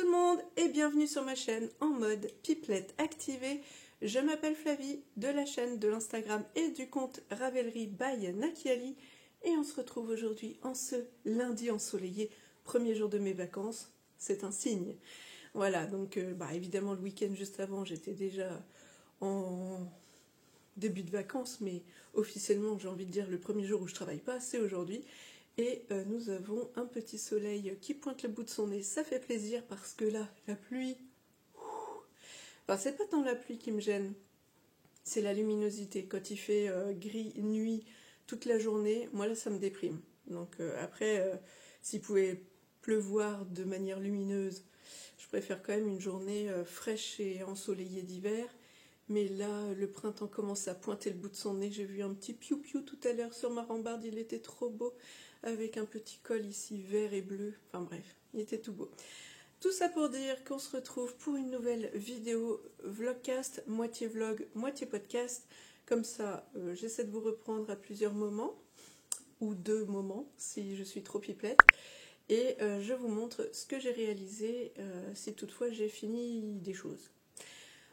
tout le monde et bienvenue sur ma chaîne en mode pipelette activée. Je m'appelle Flavie de la chaîne de l'Instagram et du compte Ravelry by Nakiali et on se retrouve aujourd'hui en ce lundi ensoleillé, premier jour de mes vacances, c'est un signe. Voilà, donc évidemment le week-end juste avant j'étais déjà en début de vacances, mais officiellement j'ai envie de dire le premier jour où je travaille pas, c'est aujourd'hui. Et nous avons un petit soleil qui pointe le bout de son nez, ça fait plaisir parce que là, la pluie, enfin c'est pas tant la pluie qui me gêne, c'est la luminosité. Quand il fait gris, nuit, toute la journée, moi là ça me déprime. Donc après, s'il pouvait pleuvoir de manière lumineuse, je préfère quand même une journée fraîche et ensoleillée d'hiver. Mais là, le printemps commence à pointer le bout de son nez. J'ai vu un petit piou-piou tout à l'heure sur ma rambarde, il était trop beau, avec un petit col ici vert et bleu. Enfin bref, il était tout beau. Tout ça pour dire qu'on se retrouve pour une nouvelle vidéo vlogcast, moitié vlog, moitié podcast. Comme ça, j'essaie de vous reprendre à plusieurs moments, ou 2 moments, si je suis trop pipelette. Et je vous montre ce que j'ai réalisé, si toutefois j'ai fini des choses.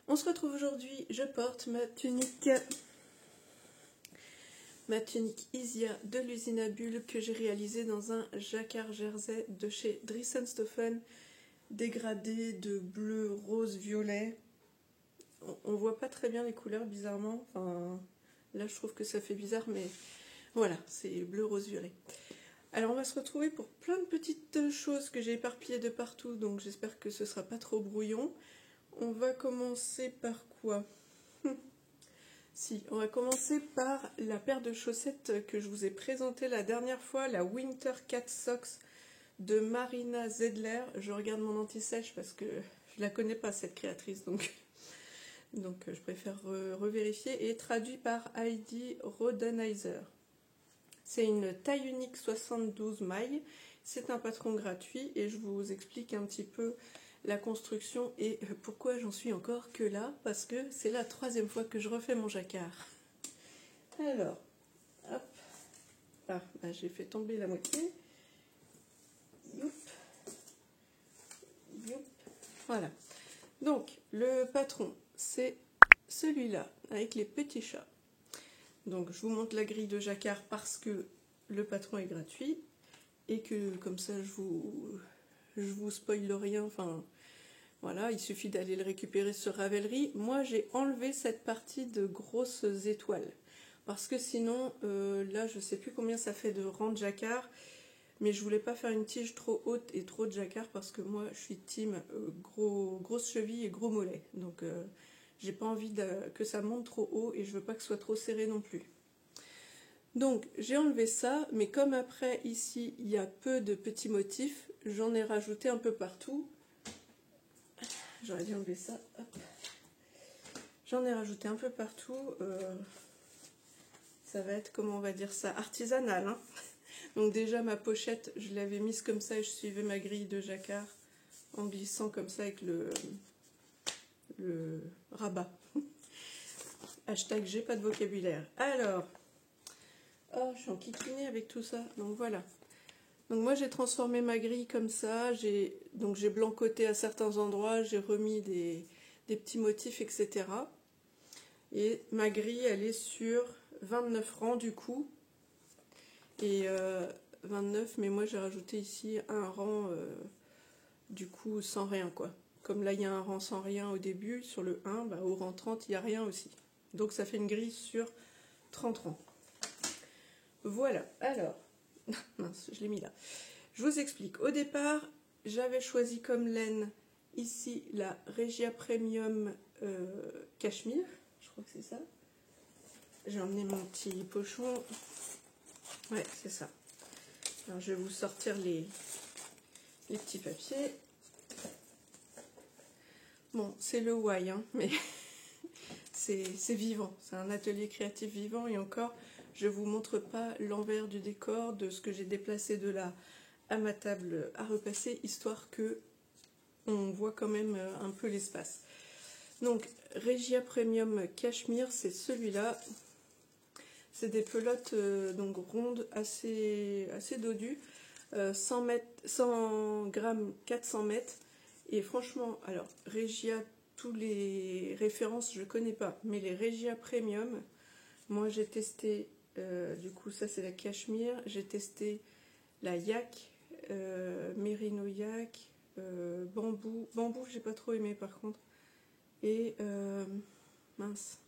On se retrouve aujourd'hui, je porte ma tunique Isia de l'usine à bulles que j'ai réalisée dans un jacquard jersey de chez Dries&Stoffen, dégradé de bleu, rose, violet. On voit pas très bien les couleurs bizarrement, enfin là je trouve que ça fait bizarre, mais voilà, c'est bleu, rose, violet. Alors on va se retrouver pour plein de petites choses que j'ai éparpillées de partout, donc j'espère que ce sera pas trop brouillon. On va commencer par quoi? Si, on va commencer par la paire de chaussettes que je vous ai présentée la dernière fois, la Winter Cat Socks de Marina Zedler. Je regarde mon anti-sèche parce que je la connais pas cette créatrice, donc je préfère revérifier, et traduit par Heidi Rodenizer. C'est une taille unique 72 mailles, c'est un patron gratuit et je vous explique un petit peu la construction et pourquoi j'en suis encore que là, parce que c'est la 3e fois que je refais mon jacquard. Alors, hop, j'ai fait tomber la moitié. Youp, youp, voilà. Donc, le patron, c'est celui-là, avec les petits chats. Donc, je vous montre la grille de jacquard parce que le patron est gratuit et que comme ça, je vous spoile rien, enfin voilà, il suffit d'aller le récupérer sur Ravelry. Moi j'ai enlevé cette partie de grosses étoiles parce que sinon là je sais plus combien ça fait de rang de jacquard, mais je voulais pas faire une tige trop haute et trop de jacquard parce que moi je suis team grosse cheville et gros mollet, donc j'ai pas envie que ça monte trop haut et je veux pas que ce soit trop serré non plus. Donc j'ai enlevé ça, mais comme après ici il y a peu de petits motifs, j'en ai rajouté un peu partout. J'aurais dû enlever ça. J'en ai rajouté un peu partout. Ça va être, comment on va dire ça, artisanal. Hein. Donc déjà ma pochette, je l'avais mise comme ça et je suivais ma grille de jacquard en glissant comme ça avec le rabat. Hashtag j'ai pas de vocabulaire. Alors... oh, je suis enquiquinée avec tout ça, donc voilà. Donc moi j'ai transformé ma grille comme ça, j'ai blancoté à certains endroits, j'ai remis des petits motifs, etc. Et ma grille elle est sur 29 rangs du coup, et 29, mais moi j'ai rajouté ici un rang du coup sans rien quoi. Comme là il y a un rang sans rien au début, sur le 1, au rang 30 il n'y a rien aussi. Donc ça fait une grille sur 30 rangs. Voilà, alors, mince, je l'ai mis là. Je vous explique. Au départ, j'avais choisi comme laine ici la Regia Premium Cachemire. Je crois que c'est ça. J'ai emmené mon petit pochon. Ouais, c'est ça. Alors, je vais vous sortir les petits papiers. Bon, c'est le Why, hein, mais c'est vivant. C'est un atelier créatif vivant et encore... je ne vous montre pas l'envers du décor de ce que j'ai déplacé de là à ma table à repasser, histoire que on voit quand même un peu l'espace. Donc, Regia Premium Cachemire, c'est celui-là. C'est des pelotes donc rondes, assez dodues, 100 grammes, 400 mètres. Et franchement, alors Regia, tous les références je connais pas, mais les Regia Premium, moi j'ai testé, du coup ça c'est la cachemire, j'ai testé la yak, Merino yak, bambou j'ai pas trop aimé par contre, et mince,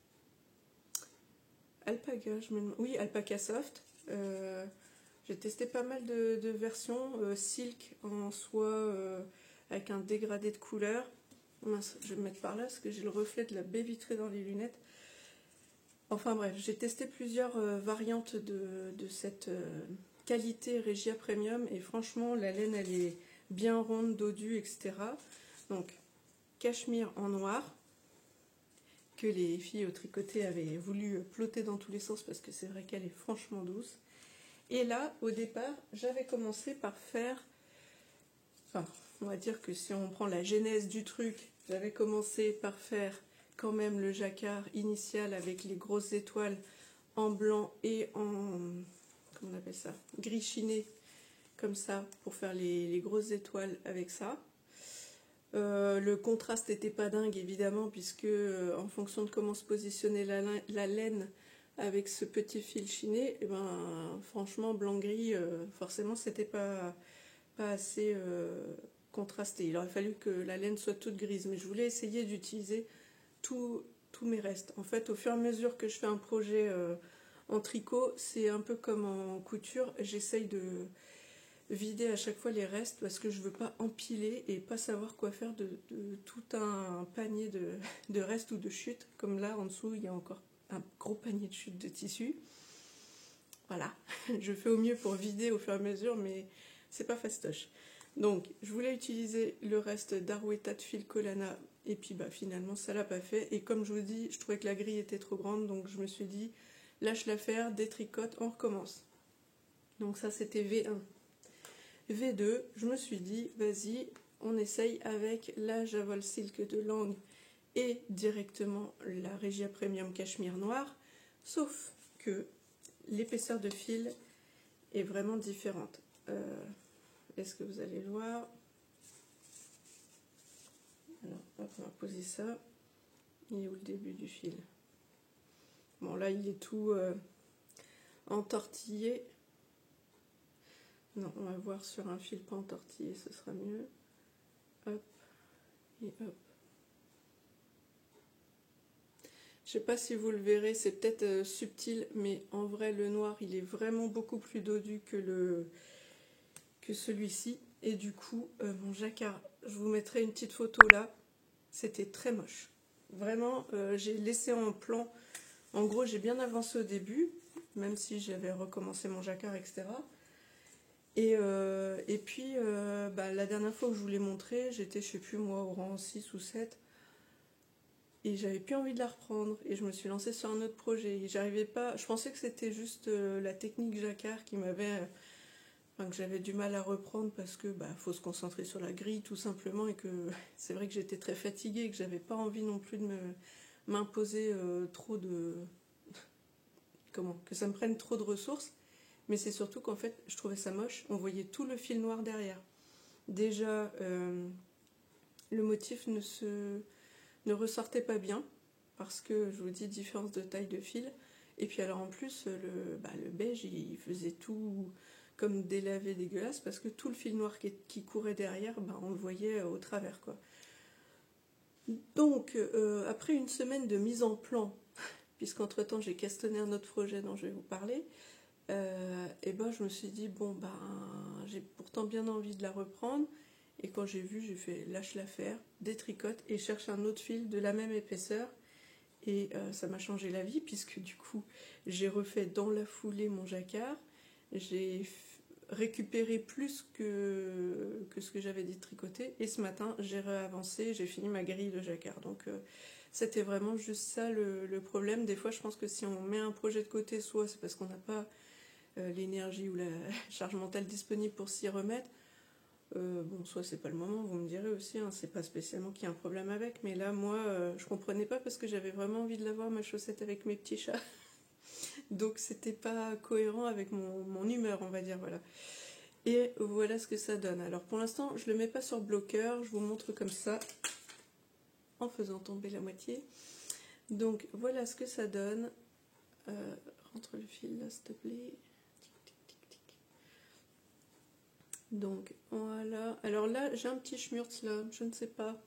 alpaca, oui alpaca soft. J'ai testé pas mal de versions, silk en soie avec un dégradé de couleur. Mince, je vais me mettre par là parce que j'ai le reflet de la baie vitrée dans les lunettes. Enfin bref, j'ai testé plusieurs variantes de cette qualité Regia Premium et franchement la laine elle est bien ronde, dodue, etc. Donc cachemire en noir que les filles au tricoté avaient voulu plotter dans tous les sens parce que c'est vrai qu'elle est franchement douce. Et là, au départ, j'avais commencé par faire, enfin, on va dire que si on prend la genèse du truc, j'avais commencé par faire quand même le jacquard initial avec les grosses étoiles en blanc et en, comment on appelle ça, gris chiné, comme ça, pour faire les grosses étoiles avec ça. Le contraste n'était pas dingue évidemment, puisque en fonction de comment se positionnait la laine, avec ce petit fil chiné, et ben franchement blanc-gris, forcément c'était pas assez contrasté. Il aurait fallu que la laine soit toute grise, mais je voulais essayer d'utiliser tous mes restes. En fait, au fur et à mesure que je fais un projet en tricot, c'est un peu comme en couture, j'essaye de vider à chaque fois les restes parce que je veux pas empiler et pas savoir quoi faire de tout un panier de restes ou de chutes. Comme là en dessous, il y a encore un gros panier de chutes de tissu. Voilà, je fais au mieux pour vider au fur et à mesure, mais c'est pas fastoche. Donc, je voulais utiliser le reste d'Arwetta de fil Colana, et puis bah finalement ça l'a pas fait. Et comme je vous dis, je trouvais que la grille était trop grande, donc je me suis dit, lâche l'affaire, détricote, on recommence. Donc ça c'était V1. V2, je me suis dit, vas-y, on essaye avec la Javol Silk de Langue et directement la Regia Premium Cachemire Noir, sauf que l'épaisseur de fil est vraiment différente. Est-ce que vous allez le voir? Alors, hop, on va poser ça. Il est où le début du fil? Bon, là, il est tout entortillé. Non, on va voir sur un fil pas entortillé, ce sera mieux. Hop, et hop. Je sais pas si vous le verrez, c'est peut-être subtil, mais en vrai, le noir, il est vraiment beaucoup plus dodu que celui-ci. Et du coup, mon jacquard, je vous mettrai une petite photo là, c'était très moche. Vraiment, j'ai laissé en plan, en gros, j'ai bien avancé au début, même si j'avais recommencé mon jacquard, etc. Et puis, la dernière fois que je vous l'ai montré, j'étais, je sais plus moi, au rang 6 ou 7. Et j'avais plus envie de la reprendre. Et je me suis lancée sur un autre projet. Et j'arrivais pas. Je pensais que c'était juste la technique jacquard qui m'avait. Enfin, que j'avais du mal à reprendre parce que faut se concentrer sur la grille tout simplement. Et que c'est vrai que j'étais très fatiguée et que j'avais pas envie non plus de m'imposer trop de. Comment? Que ça me prenne trop de ressources. Mais c'est surtout qu'en fait, je trouvais ça moche. On voyait tout le fil noir derrière. Déjà, le motif ne ressortait pas bien, parce que, je vous dis, différence de taille de fil. Et puis alors en plus, le beige, il faisait tout comme délavé, dégueulasse, parce que tout le fil noir qui courait derrière, on le voyait au travers, quoi. Donc, après une semaine de mise en plan, puisqu'entre-temps j'ai castonné un autre projet dont je vais vous parler, je me suis dit, j'ai pourtant bien envie de la reprendre. Et quand j'ai vu, j'ai fait lâche l'affaire, détricote et cherche un autre fil de la même épaisseur. Et ça m'a changé la vie, puisque du coup, j'ai refait dans la foulée mon jacquard. J'ai récupéré plus que ce que j'avais détricoté. Et ce matin, j'ai réavancé, j'ai fini ma grille de jacquard. Donc, c'était vraiment juste ça le problème. Des fois, je pense que si on met un projet de côté, soit c'est parce qu'on n'a pas l'énergie ou la charge mentale disponible pour s'y remettre. Soit c'est pas le moment, vous me direz aussi, hein, c'est pas spécialement qu'il y a un problème avec, mais là, moi, je comprenais pas parce que j'avais vraiment envie de l'avoir, ma chaussette avec mes petits chats. Donc, c'était pas cohérent avec mon humeur, on va dire, voilà. Et voilà ce que ça donne. Alors pour l'instant, je ne le mets pas sur bloqueur, je vous montre comme ça, en faisant tomber la moitié. Donc voilà ce que ça donne. Rentre le fil là, s'il te plaît. Donc voilà. Alors là, j'ai un petit schmurz là, je ne sais pas.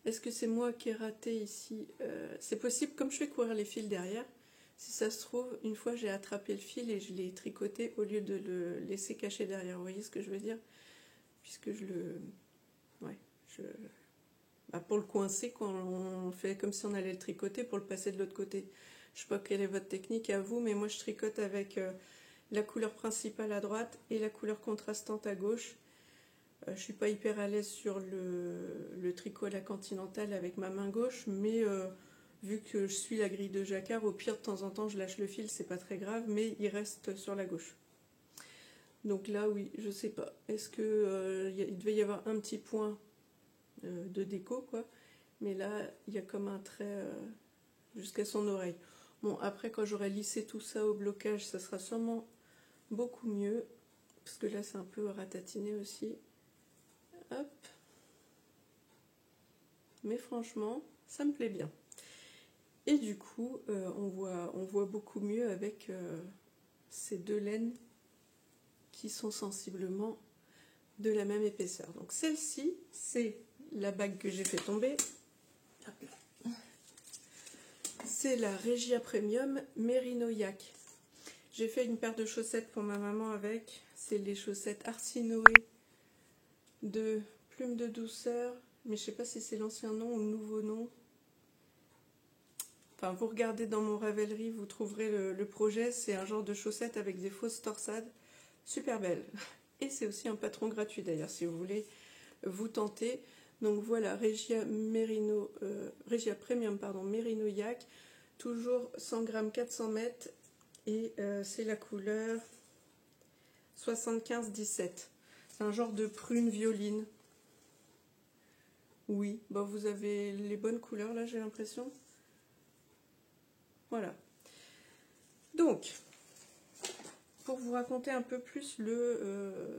Est-ce que c'est moi qui ai raté ici? C'est possible, comme je fais courir les fils derrière, si ça se trouve, une fois j'ai attrapé le fil et je l'ai tricoté au lieu de le laisser caché derrière. Vous voyez ce que je veux dire? Puisque je le... Ouais, pour le coincer, quand on fait comme si on allait le tricoter pour le passer de l'autre côté. Je ne sais pas quelle est votre technique à vous, mais moi je tricote avec la couleur principale à droite et la couleur contrastante à gauche. Je ne suis pas hyper à l'aise sur le tricot à la continentale avec ma main gauche, mais vu que je suis la grille de jacquard, au pire de temps en temps je lâche le fil, c'est pas très grave, mais il reste sur la gauche. Donc là oui, je sais pas. Est-ce que il devait y avoir un petit point de déco, quoi, mais là il y a comme un trait jusqu'à son oreille. Bon, après quand j'aurai lissé tout ça au blocage, ça sera sûrement beaucoup mieux, parce que là c'est un peu ratatiné aussi. Hop. Mais franchement, ça me plaît bien. Et du coup, on voit beaucoup mieux avec ces deux laines qui sont sensiblement de la même épaisseur. Donc celle-ci, c'est la bague que j'ai fait tomber. C'est la Regia Premium Merino Yak. J'ai fait une paire de chaussettes pour ma maman avec. C'est les chaussettes Arsinoé de Plume de Douceur. Mais je ne sais pas si c'est l'ancien nom ou le nouveau nom. Enfin, vous regardez dans mon Ravelry, vous trouverez le projet. C'est un genre de chaussettes avec des fausses torsades. Super belle. Et c'est aussi un patron gratuit d'ailleurs, si vous voulez vous tenter. Donc voilà, Regia Premium Merino Yak. Toujours 100 grammes 400 mètres. Et c'est la couleur 75-17. C'est un genre de prune violine. Oui, bah vous avez les bonnes couleurs là, j'ai l'impression. Voilà. Donc, pour vous raconter un peu plus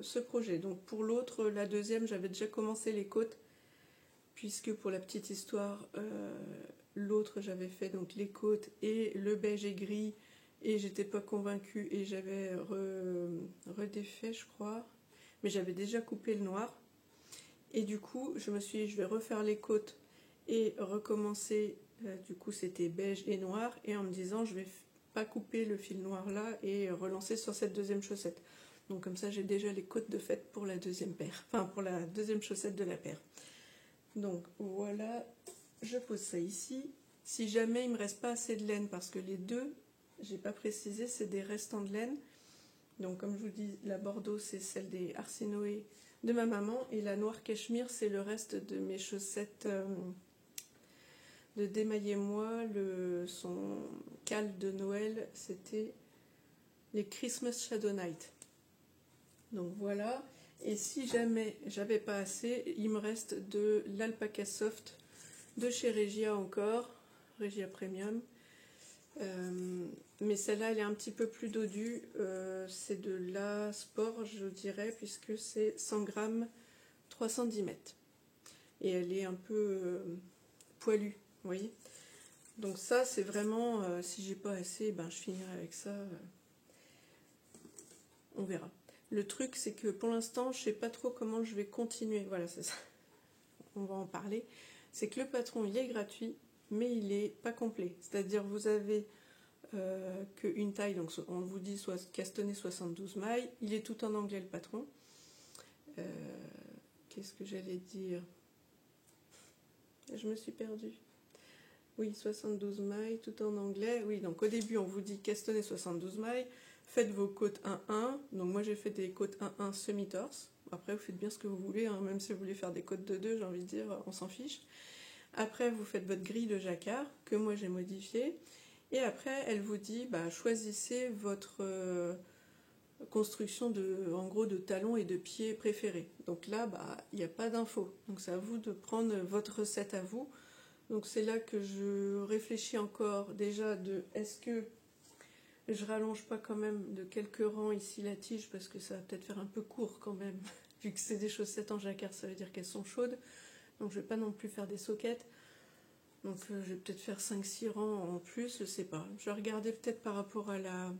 ce projet. Donc pour l'autre, la deuxième, j'avais déjà commencé les côtes, puisque pour la petite histoire, l'autre j'avais fait donc les côtes et le beige et gris, et j'étais pas convaincue et j'avais redéfait, je crois, mais j'avais déjà coupé le noir. Et du coup, je me suis dit, je vais refaire les côtes et recommencer. Du coup, c'était beige et noir, et en me disant, je vais pas couper le fil noir là et relancer sur cette deuxième chaussette. Donc comme ça, j'ai déjà les côtes de fait pour la deuxième paire, enfin pour la deuxième chaussette de la paire. Donc voilà, je pose ça ici. Si jamais il me reste pas assez de laine, parce que les deux, j'ai pas précisé, c'est des restants de laine. Donc comme je vous dis, la Bordeaux, c'est celle des Arsinoé de ma maman, et la noire cachemire, c'est le reste de mes chaussettes de Démaillez-moi. Son cal de Noël, c'était les Christmas Shadow Night. Donc voilà. Et si jamais j'avais pas assez, il me reste de l'Alpaca Soft de chez Regia encore, Regia Premium. Mais celle-là, elle est un petit peu plus dodue. C'est de la sport, je dirais, puisque c'est 100 grammes, 310 mètres. Et elle est un peu poilue, vous voyez. Donc ça, c'est vraiment, si j'ai pas assez, ben, je finirai avec ça. On verra. Le truc, c'est que pour l'instant, je sais pas trop comment je vais continuer. Voilà, c'est ça. On va en parler. C'est que le patron, il est gratuit, mais il est pas complet. C'est-à-dire, vous avez qu'une taille, donc on vous dit castaner 72 mailles. Il est tout en anglais, le patron. Qu'est-ce que j'allais dire? Je me suis perdue. Oui, 72 mailles, tout en anglais. Oui, donc au début, on vous dit castaner 72 mailles. Faites vos côtes 1-1. Donc moi, j'ai fait des côtes 1-1 semi-torse. Après, vous faites bien ce que vous voulez, hein. Même si vous voulez faire des côtes de 2, j'ai envie de dire, on s'en fiche. Après, vous faites votre grille de jacquard, que moi j'ai modifiée. Et après, elle vous dit, bah, choisissez votre construction en gros de talons et de pieds préférés. Donc là, bah, il n'y a pas d'infos. Donc c'est à vous de prendre votre recette à vous. Donc c'est là que je réfléchis encore déjà de est-ce que Je rallonge pas quand même de quelques rangs ici la tige parce que ça va peut-être faire un peu court quand même. Vu que c'est des chaussettes en jacquard, ça veut dire qu'elles sont chaudes. Donc je vais pas non plus faire des soquettes. Donc je vais peut-être faire 5-6 rangs en plus, je sais pas. Je vais regarder peut-être par rapport à la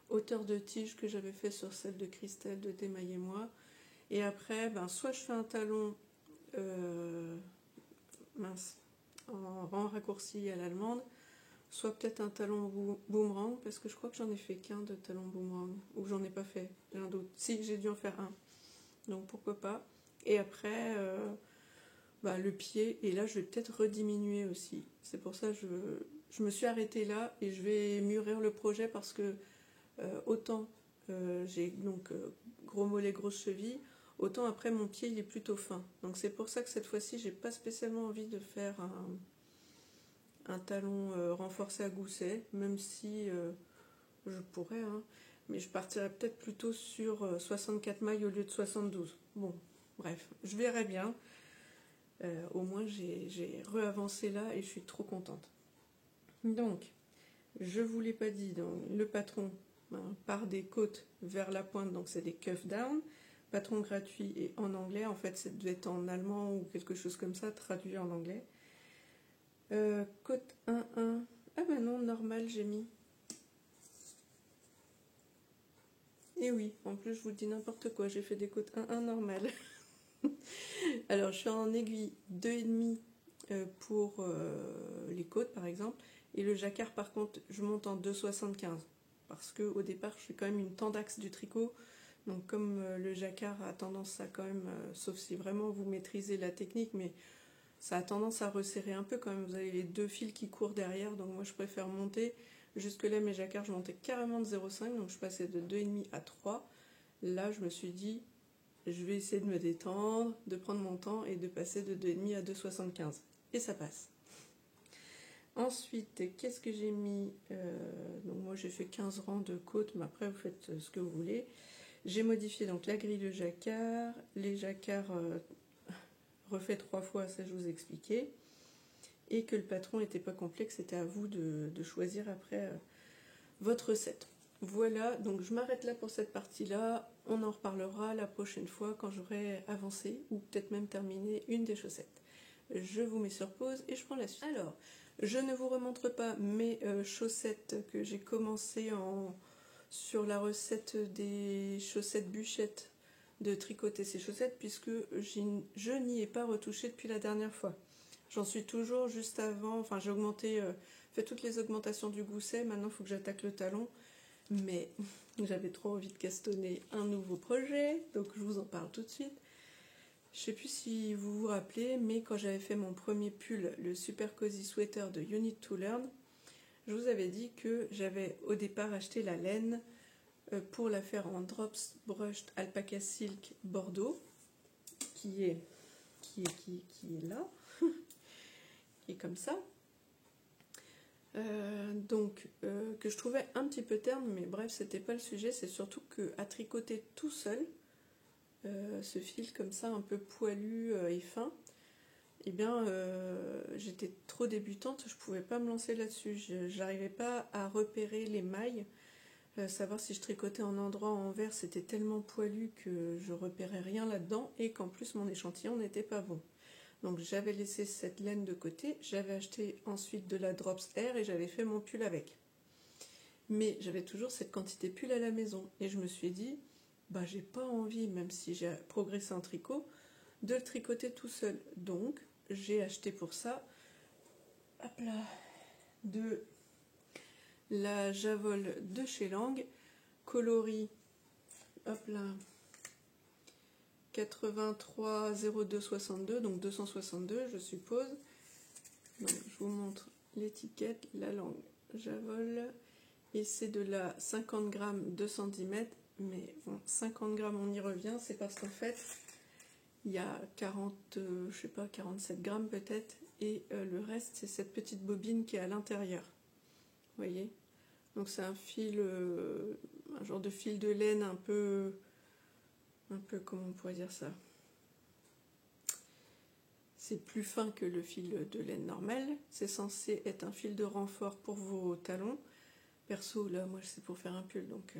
hauteur de tige que j'avais fait sur celle de Christelle de Démaillez-moi. Et après, soit je fais un talon en rang raccourci à l'allemande, soit peut-être un talon boomerang, parce que je crois que j'en ai fait qu'un de talon boomerang, ou j'en ai pas fait, j'ai un doute. Si, j'ai dû en faire un, donc pourquoi pas. Et après, le pied, et là je vais peut-être rediminuer aussi. C'est pour ça que je me suis arrêtée là, et je vais mûrir le projet, parce que autant j'ai donc gros mollets, grosses chevilles, autant après mon pied il est plutôt fin. Donc c'est pour ça que cette fois-ci j'ai pas spécialement envie de faire un talon renforcé à gousset, même si je pourrais, hein, mais je partirais peut-être plutôt sur 64 mailles au lieu de 72. Bon, bref, je verrai bien. Au moins j'ai re-avancé là et je suis trop contente. Donc, je vous l'ai pas dit, donc, le patron part des côtes vers la pointe, donc c'est des cuff down. Patron gratuit et en anglais, en fait ça devait être en allemand ou quelque chose comme ça, traduit en anglais. Côte 1-1. Ah ben non, normal j'ai mis. Et oui, en plus je vous dis n'importe quoi, j'ai fait des côtes 1-1 normales. Alors je suis en aiguille 2,5 pour les côtes par exemple. Et le jacquard par contre je monte en 2,75. Parce qu'au départ je suis quand même une tendax du tricot. Donc comme le jacquard a tendance à quand même, sauf si vraiment vous maîtrisez la technique, mais ça a tendance à resserrer un peu quand même. Vous avez les deux fils qui courent derrière, donc moi je préfère monter. Jusque là mes jacquards je montais carrément de 0,5, donc je passais de 2,5 à 3. Là je me suis dit je vais essayer de me détendre, de prendre mon temps et de passer de 2,5 à 2,75. Et ça passe. Ensuite, qu'est-ce que j'ai mis donc moi j'ai fait 15 rangs de côtes, mais après vous faites ce que vous voulez. J'ai modifié donc la grille de jacquard, les jacquards refait 3 fois, ça je vous ai expliqué, et que le patron n'était pas complet, que c'était à vous de choisir après votre recette. Voilà, donc je m'arrête là pour cette partie-là, on en reparlera la prochaine fois quand j'aurai avancé, ou peut-être même terminé une des chaussettes. Je vous mets sur pause et je prends la suite. Alors, je ne vous remontre pas mes chaussettes que j'ai commencé sur la recette des chaussettes bûchettes, de tricoter ces chaussettes, puisque je n'y ai pas retouché depuis la dernière fois. J'en suis toujours juste avant, enfin j'ai augmenté, fait toutes les augmentations du gousset, maintenant il faut que j'attaque le talon, mais j'avais trop envie de castonner un nouveau projet, donc je vous en parle tout de suite. Je sais plus si vous vous rappelez, mais quand j'avais fait mon premier pull, le Super Cozy Sweater de You Need to Learn, je vous avais dit que j'avais au départ acheté la laine pour la faire en Drops Brushed Alpaca Silk Bordeaux, qui est là, qui est comme ça. Que je trouvais un petit peu terne, mais bref, c'était pas le sujet. C'est surtout que à tricoter tout seul, ce fil comme ça, un peu poilu et fin, eh bien, j'étais trop débutante, je pouvais pas me lancer là-dessus. J'arrivais pas à repérer les mailles. Savoir si je tricotais en endroit ou en envers, c'était tellement poilu que je repérais rien là-dedans et qu'en plus mon échantillon n'était pas bon. Donc j'avais laissé cette laine de côté, j'avais acheté ensuite de la Drops Air et j'avais fait mon pull avec. Mais j'avais toujours cette quantité pull à la maison et je me suis dit, j'ai pas envie, même si j'ai progressé en tricot, de le tricoter tout seul. Donc j'ai acheté pour ça, hop là, de la Javol de chez Lang, coloris, hop là, 83 02 62, donc 262 je suppose. Donc, je vous montre l'étiquette, la langue Javol, et c'est de la 50 grammes 210 mètres, mais bon, 50 grammes on y revient, c'est parce qu'en fait il y a 40, je sais pas, 47 grammes peut-être, et le reste c'est cette petite bobine qui est à l'intérieur. Vous voyez, donc c'est un fil, un genre de fil de laine un peu, comment on pourrait dire ça, c'est plus fin que le fil de laine normal, c'est censé être un fil de renfort pour vos talons, Perso, là, moi, c'est pour faire un pull, donc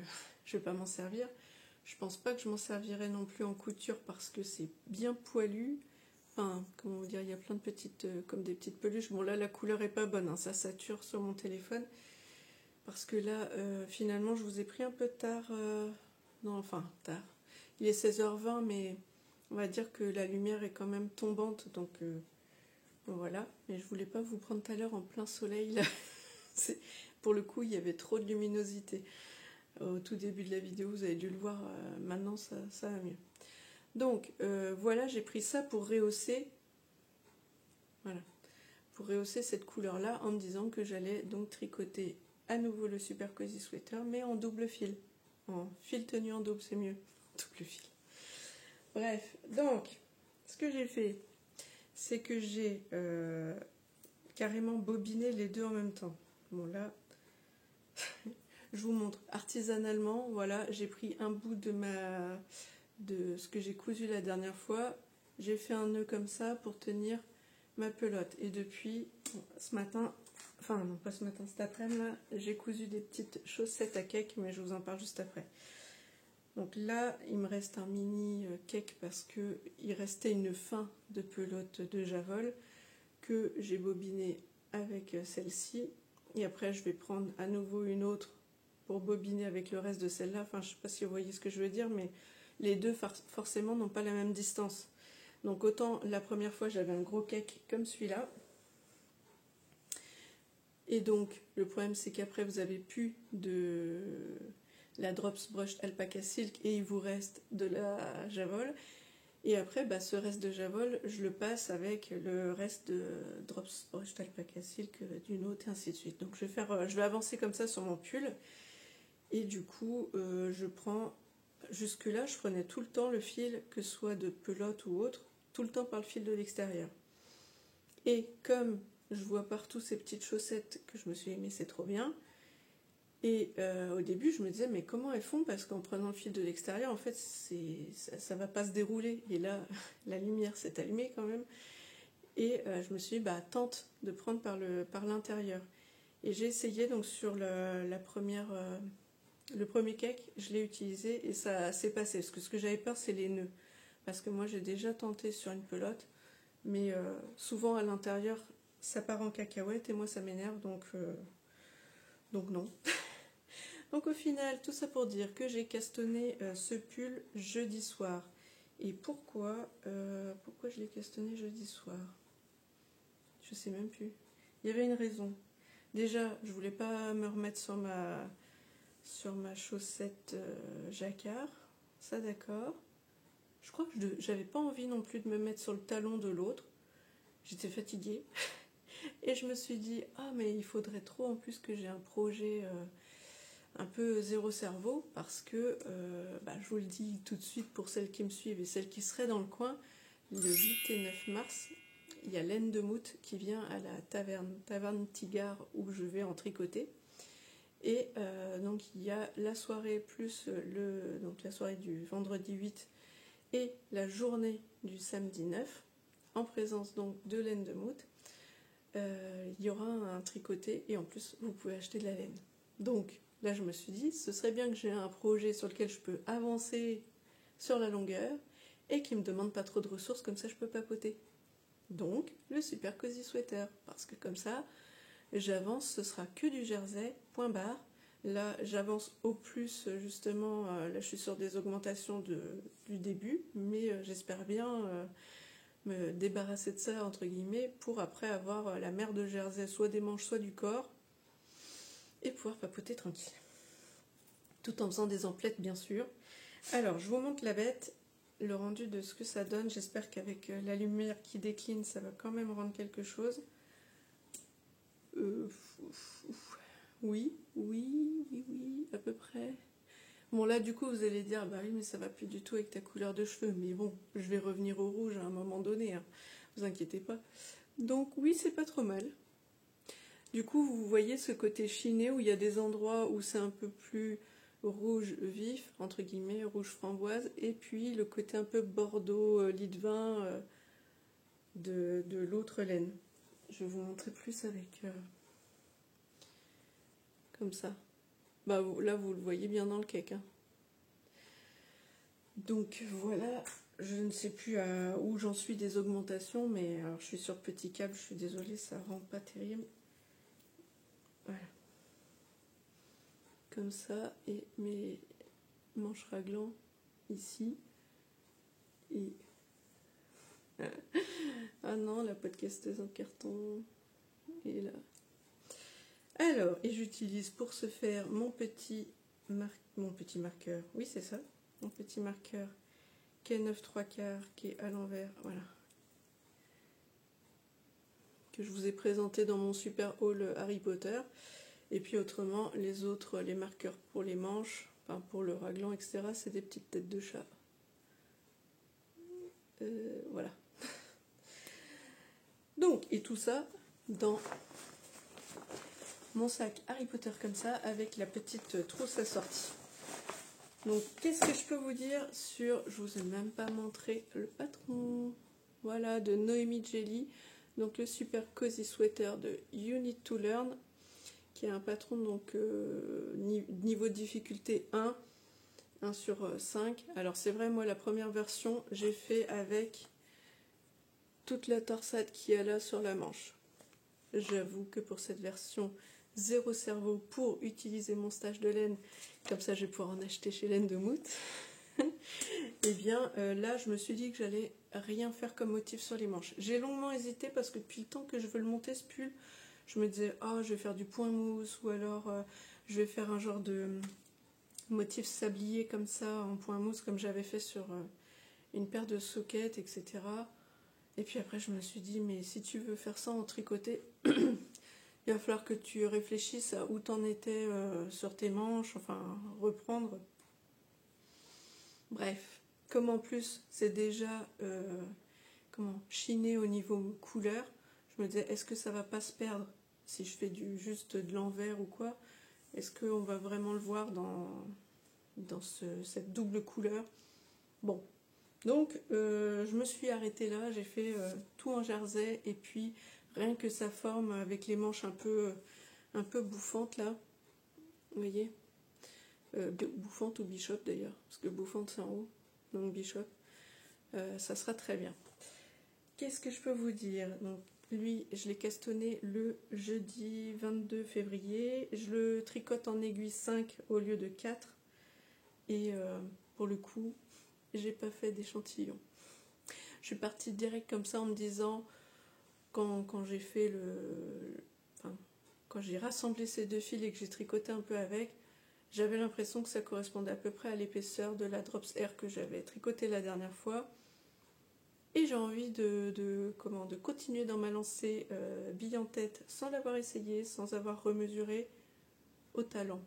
je vais pas m'en servir. Je pense pas que je m'en servirai non plus en couture parce que c'est bien poilu. Enfin, comment dire, il y a plein de petites, comme des petites peluches. Bon, là, la couleur est pas bonne, hein, ça sature sur mon téléphone. Parce que là, finalement, je vous ai pris un peu tard. Non, enfin, tard. Il est 16h20, mais on va dire que la lumière est quand même tombante, donc bon, voilà. Mais je voulais pas vous prendre tout à l'heure en plein soleil, là. Pour le coup, il y avait trop de luminosité. Au tout début de la vidéo, vous avez dû le voir, maintenant ça va mieux. Donc voilà, j'ai pris ça pour rehausser, voilà, pour rehausser cette couleur-là en me disant que j'allais donc tricoter à nouveau le Super Cozy Sweater, mais en double fil. En fil tenu en double, c'est mieux. Double fil. Bref, donc, ce que j'ai fait, c'est que j'ai carrément bobiné les deux en même temps. Bon là, je vous montre artisanalement, voilà, j'ai pris un bout de ce que j'ai cousu la dernière fois, j'ai fait un nœud comme ça pour tenir ma pelote. Et depuis ce matin, enfin non pas ce matin, cet après-midi, j'ai cousu des petites chaussettes à cake, mais je vous en parle juste après. Donc là, il me reste un mini cake parce que il restait une fin de pelote de Javol que j'ai bobiné avec celle-ci. Et après, je vais prendre à nouveau une autre pour bobiner avec le reste de celle-là. Enfin, je ne sais pas si vous voyez ce que je veux dire, mais les deux forcément n'ont pas la même distance. Donc autant la première fois, j'avais un gros cake comme celui-là. Et donc, le problème, c'est qu'après, vous avez plus de la Drops Brushed Alpaca Silk et il vous reste de la Javol. Et après, bah, ce reste de Javol, je le passe avec le reste de Drops Brushed Alpaca Silk d'une autre et ainsi de suite. Donc, je vais avancer comme ça sur mon pull. Et du coup, je prends... Jusque-là, je prenais tout le temps le fil, que ce soit de pelote ou autre, tout le temps par le fil de l'extérieur. Et comme je vois partout ces petites chaussettes que je me suis dit, mais c'est trop bien. Et au début, je me disais, mais comment elles font? Parce qu'en prenant le fil de l'extérieur, en fait, ça va pas se dérouler. Et là, la lumière s'est allumée quand même. Et je me suis dit, bah, tente de prendre par l'intérieur. Et j'ai essayé, donc sur le premier cake, je l'ai utilisé et ça s'est passé. Parce que ce que j'avais peur, c'est les nœuds. Parce que moi, j'ai déjà tenté sur une pelote. Mais souvent, à l'intérieur, ça part en cacahuète et moi, ça m'énerve. Donc non. Donc au final, tout ça pour dire que j'ai castonné ce pull jeudi soir. Et pourquoi je l'ai castonné jeudi soir? Je sais même plus. Il y avait une raison. Déjà, je voulais pas me remettre sur ma chaussette jacquard. Ça d'accord. Je crois que j'avais pas envie non plus de me mettre sur le talon de l'autre. J'étais fatiguée. Et je me suis dit, ah mais il faudrait trop en plus que j'ai un projet... un peu zéro cerveau parce que, je vous le dis tout de suite pour celles qui me suivent et celles qui seraient dans le coin, le 8 et 9 mars, il y a Laine de Mout qui vient à la taverne Tigard où je vais en tricoter. Et donc il y a la soirée plus donc la soirée du vendredi 8 et la journée du samedi 9, en présence donc de Laine de Mout. Il y aura un tricoté et en plus vous pouvez acheter de la laine. Donc là, je me suis dit, ce serait bien que j'ai un projet sur lequel je peux avancer sur la longueur et qui ne me demande pas trop de ressources, comme ça je peux papoter. Donc, le Super Cozy Sweater, parce que comme ça, j'avance, ce sera que du jersey, point barre. Là, j'avance au plus, justement, là je suis sur des augmentations du début, mais j'espère bien me débarrasser de ça, entre guillemets, pour après avoir la mer de jersey, soit des manches, soit du corps, et pouvoir papoter tranquille. Tout en faisant des emplettes, bien sûr. Alors, je vous montre la bête, le rendu de ce que ça donne. J'espère qu'avec la lumière qui décline, ça va quand même rendre quelque chose. Oui, à peu près. Bon, là, du coup, vous allez dire, bah oui, mais ça va plus du tout avec ta couleur de cheveux. Mais bon, je vais revenir au rouge à un moment donné, hein. Vous inquiétez pas. Donc, oui, c'est pas trop mal. Du coup, vous voyez ce côté chiné où il y a des endroits où c'est un peu plus rouge vif, entre guillemets, rouge framboise, et puis le côté un peu bordeaux, lit de vin de l'autre laine. Je vais vous montrer plus avec... comme ça. Bah là, vous le voyez bien dans le cake. Hein. Donc voilà, je ne sais plus où j'en suis des augmentations, mais alors je suis sur petit câble, je suis désolée, ça rend pas terrible. Voilà. Comme ça, et mes manches raglant ici. Et... ah non, la podcasteuse en carton est là. Alors, et j'utilise pour ce faire mon petit marqueur. Oui, c'est ça. Mon petit marqueur qui est 9 3/4, qui est à l'envers. Voilà. Que je vous ai présenté dans mon super haul Harry Potter. Et puis autrement, les autres, les marqueurs pour les manches, enfin pour le raglan, etc., c'est des petites têtes de chat. Voilà. Donc, et tout ça dans mon sac Harry Potter comme ça, avec la petite trousse assortie. Donc, qu'est-ce que je peux vous dire sur... Je vous ai même pas montré le patron. Voilà, de Noémie Jelly. Donc, le super cozy sweater de You Need to Learn, qui est un patron, donc, niveau de difficulté 1 sur 5. Alors, c'est vrai, moi, la première version, j'ai fait avec toute la torsade qu'il y a là sur la manche. J'avoue que pour cette version... zéro cerveau pour utiliser mon stage de laine, comme ça je vais pouvoir en acheter chez Laine de Mout. Et bien là je me suis dit que j'allais rien faire comme motif sur les manches. J'ai longuement hésité parce que depuis le temps que je veux le monter ce pull, je me disais oh je vais faire du point mousse ou alors je vais faire un genre de motif sablier comme ça en point mousse comme j'avais fait sur une paire de sockets, etc. Et puis après je me suis dit mais si tu veux faire ça en tricoté il va falloir que tu réfléchisses à où t'en étais sur tes manches, enfin reprendre. Bref, comme en plus c'est déjà chiné au niveau couleur, je me disais est-ce que ça va pas se perdre si je fais juste de l'envers ou quoi? Est-ce qu'on va vraiment le voir dans cette double couleur? Bon, donc je me suis arrêtée là, j'ai fait tout en jersey et puis rien que sa forme avec les manches un peu bouffantes là, vous voyez, bouffante ou bishop d'ailleurs, parce que bouffante c'est en haut, donc bishop, ça sera très bien. Qu'est-ce que je peux vous dire? Donc lui, je l'ai castonné le jeudi 22 février, je le tricote en aiguille 5 au lieu de 4, et pour le coup, j'ai pas fait d'échantillon. Je suis partie direct comme ça en me disant... Quand j'ai fait quand j'ai rassemblé ces deux fils et que j'ai tricoté un peu avec, j'avais l'impression que ça correspondait à peu près à l'épaisseur de la Drops Air que j'avais tricoté la dernière fois. Et j'ai envie de continuer dans ma lancée bille en tête sans l'avoir essayé, sans avoir remesuré au talent.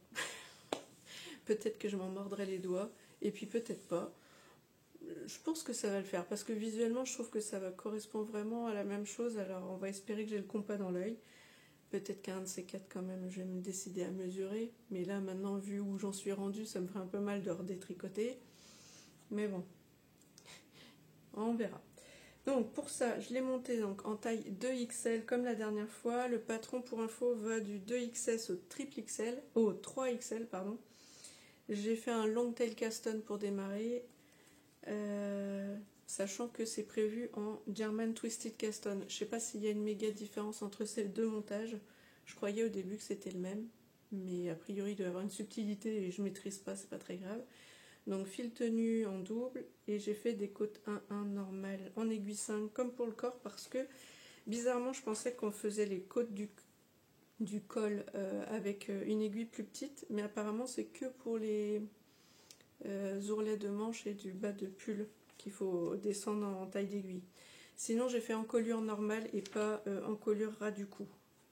Peut-être que je m'en mordrai les doigts, et puis peut-être pas. Je pense que ça va le faire parce que visuellement je trouve que ça va correspondre vraiment à la même chose. Alors on va espérer que j'ai le compas dans l'œil. Peut-être qu'un de ces quatre quand même je vais me décider à mesurer. Mais là maintenant vu où j'en suis rendue ça me ferait un peu mal de redétricoter. Mais bon, on verra. Donc pour ça je l'ai monté donc en taille 2XL comme la dernière fois. Le patron pour info va du 2XS au triple XL, au 3XL pardon. J'ai fait un long tail caston pour démarrer. Sachant que c'est prévu en German Twisted Caston. Je sais pas s'il y a une méga différence entre ces deux montages. Je croyais au début que c'était le même, mais a priori il doit y avoir une subtilité et je maîtrise pas, c'est pas très grave. Donc fil tenu en double et j'ai fait des côtes 1-1 normales en aiguille 5 comme pour le corps parce que bizarrement je pensais qu'on faisait les côtes du col avec une aiguille plus petite, mais apparemment c'est que pour les ourlets de manche et du bas de pull qu'il faut descendre en taille d'aiguille. Sinon j'ai fait encolure normale et pas encolure ras du cou,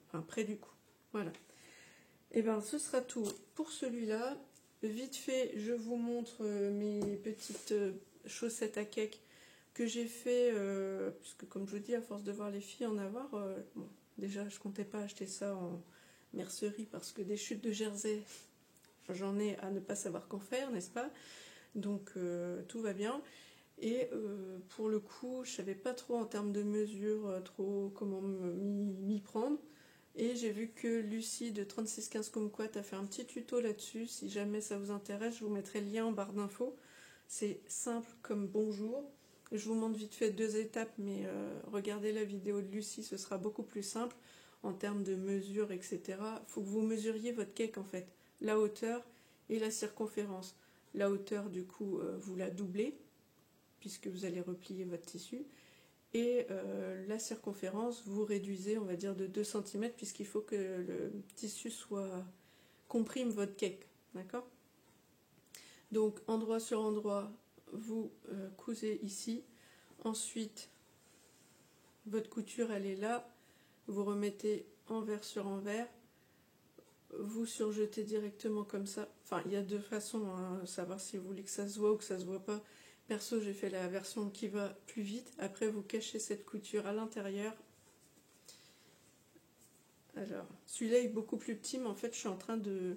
enfin près du cou. Voilà. Et bien ce sera tout pour celui-là. Vite fait je vous montre mes petites chaussettes à cake que j'ai fait, puisque comme je vous dis à force de voir les filles en avoir, bon, déjà je comptais pas acheter ça en mercerie parce que des chutes de jersey j'en ai à ne pas savoir qu'en faire, n'est-ce pas? Donc tout va bien. Et pour le coup, je savais pas trop en termes de mesure, trop comment m'y prendre. Et j'ai vu que Lucie de 3615 Kumquat a fait un petit tuto là-dessus. Si jamais ça vous intéresse, je vous mettrai le lien en barre d'infos. C'est simple comme bonjour. Je vous montre vite fait 2 étapes, mais regardez la vidéo de Lucie, ce sera beaucoup plus simple en termes de mesure, etc. Il faut que vous mesuriez votre cake en fait, la hauteur et la circonférence. La hauteur, du coup, vous la doublez, puisque vous allez replier votre tissu. Et la circonférence, vous réduisez, on va dire, de 2 cm, puisqu'il faut que le tissu comprime votre cake. D'accord? Donc, endroit sur endroit, vous cousez ici. Ensuite, votre couture, elle est là. Vous remettez envers sur envers. Vous surjetez directement comme ça. Enfin, il y a 2 façons à savoir si vous voulez que ça se voit ou que ça se voit pas. Perso, j'ai fait la version qui va plus vite. Après, vous cachez cette couture à l'intérieur. Alors, celui-là est beaucoup plus petit, mais en fait, je suis en train de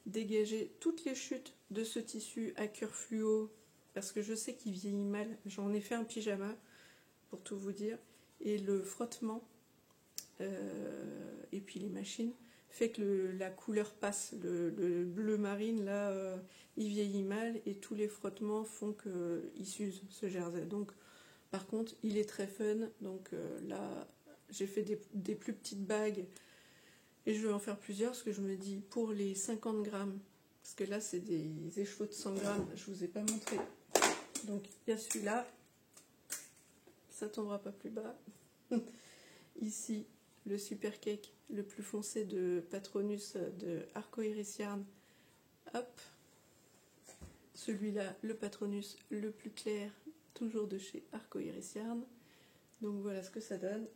dégager toutes les chutes de ce tissu à cœur fluo, parce que je sais qu'il vieillit mal. J'en ai fait un pyjama, pour tout vous dire. Et le frottement, et puis les machines, fait que la couleur passe. Le bleu marine, là, il vieillit mal et tous les frottements font qu'il s'use, ce jersey. Donc, par contre, il est très fun. Donc là, j'ai fait des plus petites bagues et je vais en faire plusieurs parce que je me dis, pour les 50 grammes, parce que là, c'est des écheveaux de 100 grammes, je vous ai pas montré. Donc, il y a celui-là. Ça tombera pas plus bas. Ici, le super cake le plus foncé de Patronus de Arcoiris Yarn. Hop. Celui-là, le Patronus le plus clair, toujours de chez Arcoiris Yarn. Donc voilà ce que ça donne.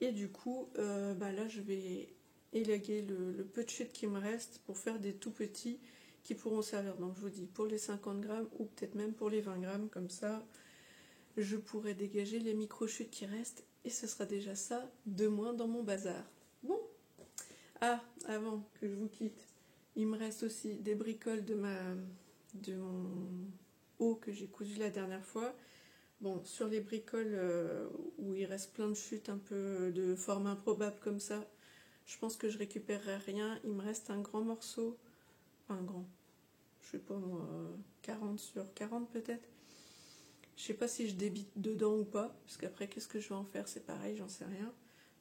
Et du coup, là, je vais élaguer le peu de chute qui me reste pour faire des tout petits qui pourront servir. Donc je vous dis, pour les 50 grammes ou peut-être même pour les 20 grammes, comme ça, je pourrai dégager les micro-chutes qui restent. Et ce sera déjà ça de moins dans mon bazar. Bon. Ah, avant que je vous quitte, il me reste aussi des bricoles de mon haut que j'ai cousu la dernière fois. Bon, sur les bricoles où il reste plein de chutes un peu de forme improbable comme ça, je pense que je récupérerai rien. Il me reste un grand morceau, enfin un grand, je sais pas moi, 40 sur 40 peut-être. Je sais pas si je débite dedans ou pas, parce qu'après, qu'est-ce que je vais en faire? C'est pareil, j'en sais rien.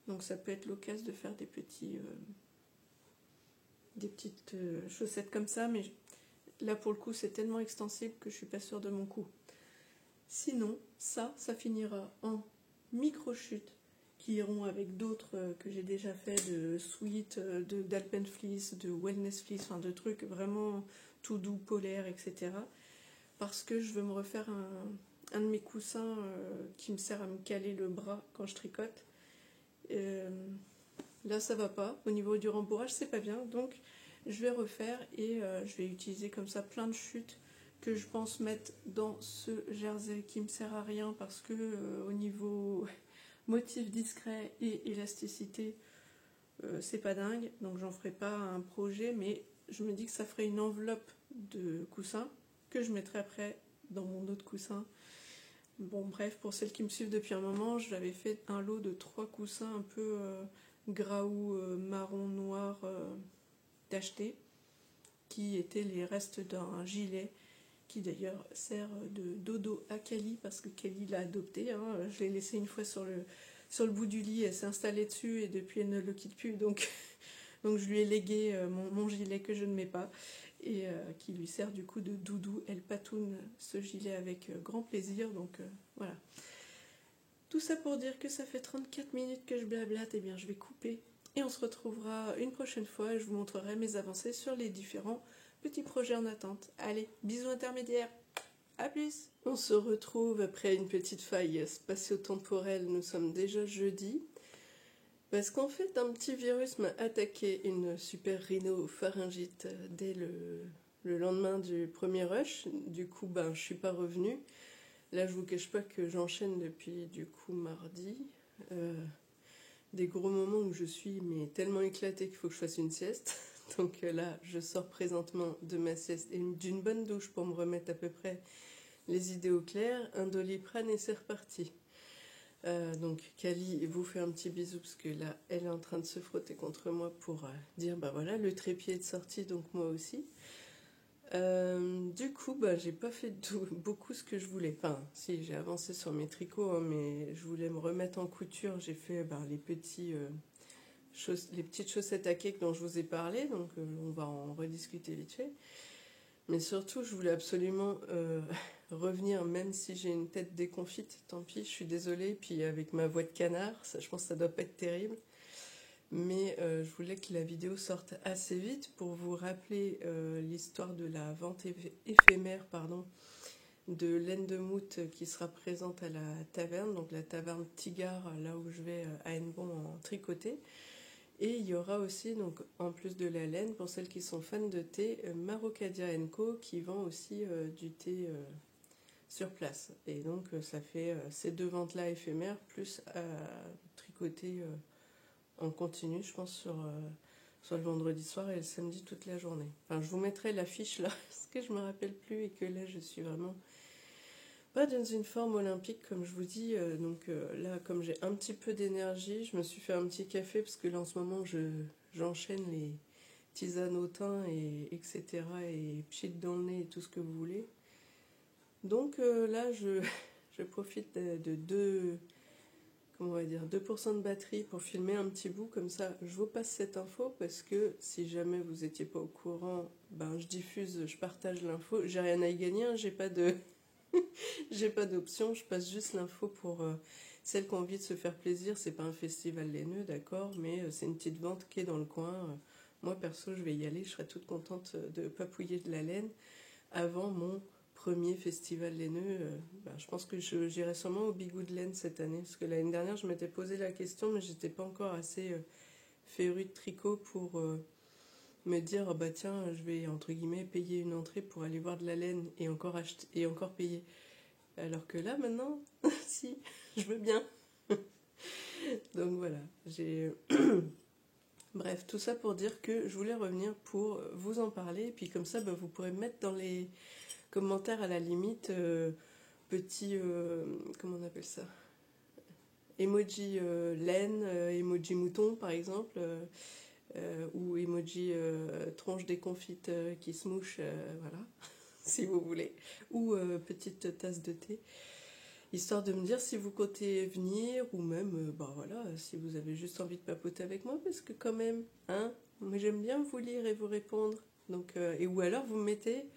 Donc ça peut être l'occasion de faire des petites chaussettes comme ça, mais là pour le coup, c'est tellement extensible que je suis pas sûre de mon coup. Sinon, ça finira en micro-chutes qui iront avec d'autres que j'ai déjà fait, de Sweet, d'Alpenfleece, de Wellness Fleece, enfin de trucs vraiment tout doux, polaires, etc. Parce que je veux me refaire un de mes coussins qui me sert à me caler le bras quand je tricote. Là ça va pas, au niveau du rembourrage c'est pas bien, donc je vais refaire et je vais utiliser comme ça plein de chutes que je pense mettre dans ce jersey qui me sert à rien parce que au niveau motif discret et élasticité c'est pas dingue, donc j'en ferai pas un projet, mais je me dis que ça ferait une enveloppe de coussins que je mettrai après dans mon autre coussin. Bon bref, pour celles qui me suivent depuis un moment, j'avais fait un lot de 3 coussins un peu graou, marron, noir d'acheter, qui étaient les restes d'un gilet qui d'ailleurs sert de dodo à Kali parce que Kali l'a adopté, hein. Je l'ai laissé une fois sur le bout du lit, elle s'est installée dessus et depuis elle ne le quitte plus, donc je lui ai légué mon gilet que je ne mets pas et qui lui sert du coup de doudou. Elle patoune ce gilet avec grand plaisir, donc voilà. Tout ça pour dire que ça fait 34 minutes que je blablate, et bien je vais couper et on se retrouvera une prochaine fois et je vous montrerai mes avancées sur les différents petits projets en attente. Allez, bisous intermédiaires, à plus. On se retrouve après une petite faille spatio-temporelle, nous sommes déjà jeudi. Parce qu'en fait, un petit virus m'a attaqué une super rhinopharyngite dès le lendemain du premier rush. Du coup, je suis pas revenue. Là, je vous cache pas que j'enchaîne depuis du coup mardi. Des gros moments où je suis tellement éclatée qu'il faut que je fasse une sieste. Donc là, je sors présentement de ma sieste et d'une bonne douche pour me remettre à peu près les idées au clair. Un Doliprane et c'est reparti. Donc Kali vous fait un petit bisou parce que là elle est en train de se frotter contre moi pour dire bah voilà le trépied est de sortie donc moi aussi. Du coup bah j'ai pas fait beaucoup ce que je voulais. Enfin si j'ai avancé sur mes tricots hein, mais je voulais me remettre en couture. J'ai fait les petites chaussettes à cake dont je vous ai parlé donc on va en rediscuter vite fait. Mais surtout, je voulais absolument revenir, même si j'ai une tête déconfite, tant pis, je suis désolée. Puis avec ma voix de canard, ça, je pense que ça doit pas être terrible. Mais je voulais que la vidéo sorte assez vite pour vous rappeler l'histoire de la vente éphémère de laine de moute qui sera présente à la taverne, donc la taverne Tigard, là où je vais à Hennebont en tricoter. Et il y aura aussi, donc, en plus de la laine, pour celles qui sont fans de thé, Marocadia Co qui vend aussi du thé sur place. Et donc ça fait ces deux ventes-là éphémères, plus à tricoter en continu, je pense, sur le vendredi soir et le samedi toute la journée. Enfin, je vous mettrai l'affiche là, parce que je me rappelle plus et que là je suis vraiment pas dans une forme olympique comme je vous dis. Là, comme j'ai un petit peu d'énergie, je me suis fait un petit café parce que là en ce moment j'enchaîne les tisanes au thym et etc. et pchit dans le nez et tout ce que vous voulez. Donc là je profite de 2% de batterie pour filmer un petit bout, comme ça je vous passe cette info parce que si jamais vous n'étiez pas au courant, ben je diffuse, je partage l'info, j'ai rien à y gagner, hein, j'ai pas d'option, je passe juste l'info pour celles qui ont envie de se faire plaisir. C'est pas un festival laineux, d'accord, mais c'est une petite vente qui est dans le coin. Moi perso je vais y aller, je serai toute contente de papouiller de la laine avant mon premier festival laineux. Je pense que j'irai sûrement au Bigou de laine cette année, parce que l'année dernière je m'étais posé la question, mais j'étais pas encore assez férue de tricot pour me dire oh bah tiens je vais entre guillemets payer une entrée pour aller voir de la laine et encore acheter et encore payer. Alors que là maintenant, si, je veux bien. Donc voilà, Bref, tout ça pour dire que je voulais revenir pour vous en parler, et puis comme ça vous pourrez me mettre dans les commentaires à la limite comment on appelle ça, emoji laine, emoji mouton par exemple, ou emoji tronche déconfite qui se mouche, voilà, si vous voulez, ou petite tasse de thé, histoire de me dire si vous comptez venir, ou même si vous avez juste envie de papoter avec moi, parce que quand même, hein, moi j'aime bien vous lire et vous répondre, donc ou alors vous me mettez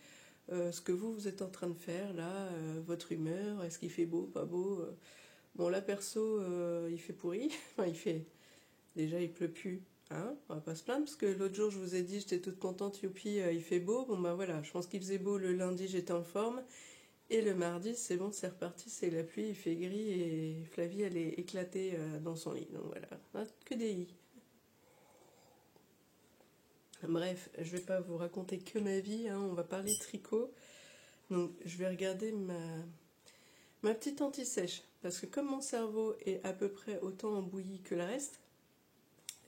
ce que vous êtes en train de faire là, votre humeur, est-ce qu'il fait beau, pas beau. Bon là perso il fait pourri, enfin déjà il pleut plus, hein, on va pas se plaindre parce que l'autre jour je vous ai dit j'étais toute contente, youpi, il fait beau. Bon bah voilà, je pense qu'il faisait beau le lundi, j'étais en forme, et le mardi c'est bon, c'est reparti, c'est la pluie, il fait gris et Flavie elle est éclatée dans son lit, donc voilà, hein, que des i. Bref, je vais pas vous raconter que ma vie, hein, on va parler tricot. Donc je vais regarder ma petite anti-sèche, parce que comme mon cerveau est à peu près autant embouilli que le reste,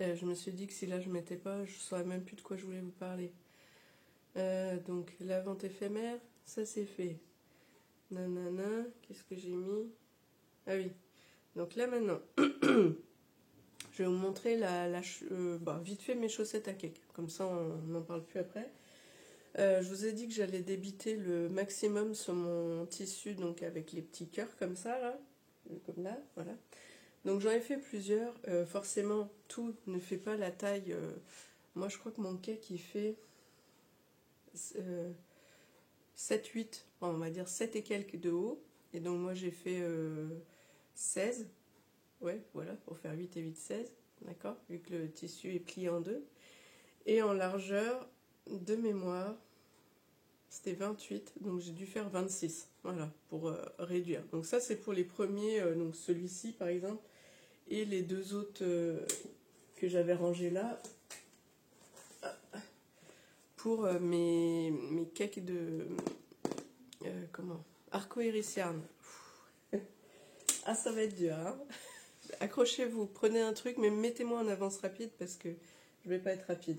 je me suis dit que si là je mettais pas, je saurais même plus de quoi je voulais vous parler. Donc la vente éphémère, ça c'est fait. Nanana, qu'est-ce que j'ai mis? Ah oui, donc là maintenant, je vais vous montrer vite fait mes chaussettes à cake, comme ça on n'en parle plus après. Je vous ai dit que j'allais débiter le maximum sur mon tissu, donc avec les petits cœurs comme ça, là, comme là, voilà. Donc j'en ai fait plusieurs. Forcément, tout ne fait pas la taille. Moi, je crois que mon cake, il fait 7-8, on va dire 7 et quelques de haut. Et donc moi, j'ai fait 16. Ouais, voilà, pour faire 8 et 8, 16. D'accord, vu que le tissu est plié en deux. Et en largeur, de mémoire, c'était 28, donc j'ai dû faire 26, voilà, pour réduire. Donc ça c'est pour les premiers, donc celui-ci par exemple, et les deux autres que j'avais rangés là, pour mes cakes de, Arco-Iris Yarn. Ah ça va être dur, hein. Accrochez-vous, prenez un truc, mais mettez-moi en avance rapide parce que je vais pas être rapide.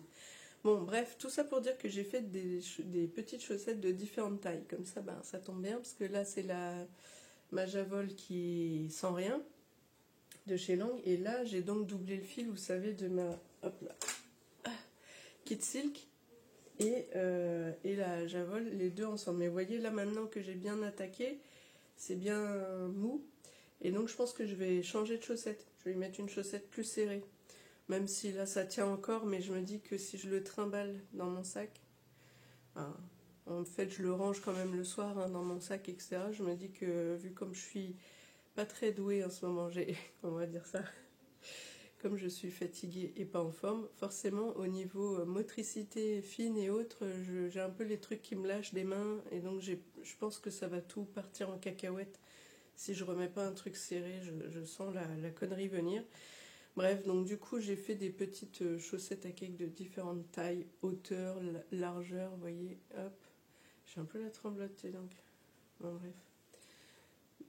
Bon, bref, tout ça pour dire que j'ai fait des petites chaussettes de différentes tailles. Comme ça, ça tombe bien, parce que là, c'est ma Javol qui sent rien. de chez Lang. Et là, j'ai donc doublé le fil, vous savez, de ma hop là, Kid Silk et la Javol, les deux ensemble. Mais vous voyez, là, maintenant que j'ai bien attaqué, c'est bien mou. Et donc, je pense que je vais changer de chaussette. Je vais y mettre une chaussette plus serrée. Même si là, ça tient encore, mais je me dis que si je le trimballe dans mon sac, en fait, je le range quand même le soir dans mon sac, etc. Je me dis que, vu comme je suis pas très douée en ce moment, on va dire ça, comme je suis fatiguée et pas en forme, forcément, au niveau motricité fine et autres, j'ai un peu les trucs qui me lâchent des mains, et donc je pense que ça va tout partir en cacahuète. Si je remets pas un truc serré, je sens la connerie venir. Bref, donc du coup, j'ai fait des petites chaussettes à cake de différentes tailles, hauteur, largeur, vous voyez, hop. J'ai un peu la tremblote, donc. Bon, bref.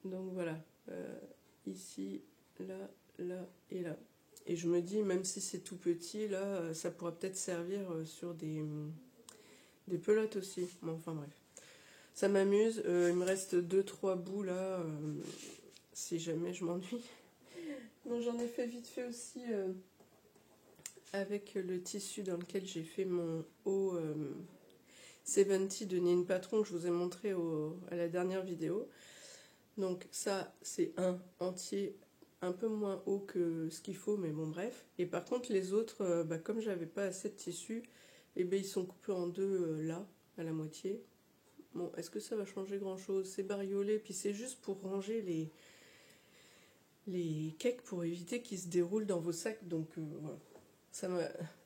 Donc voilà, ici, là, là et là. Et je me dis, même si c'est tout petit, là, ça pourra peut-être servir sur des pelotes aussi. Bon, enfin bref. Ça m'amuse. Il me reste 2-3 bouts là, si jamais je m'ennuie. Donc j'en ai fait vite fait aussi avec le tissu dans lequel j'ai fait mon haut 70 de Nine Patron que je vous ai montré à la dernière vidéo. Donc ça, c'est un entier un peu moins haut que ce qu'il faut, mais bon bref. Et par contre les autres, comme j'avais pas assez de tissu, et ben, ils sont coupés en deux là, à la moitié. Bon, est-ce que ça va changer grand chose? C'est bariolé, puis c'est juste pour ranger les cakes pour éviter qu'ils se déroulent dans vos sacs. Donc voilà,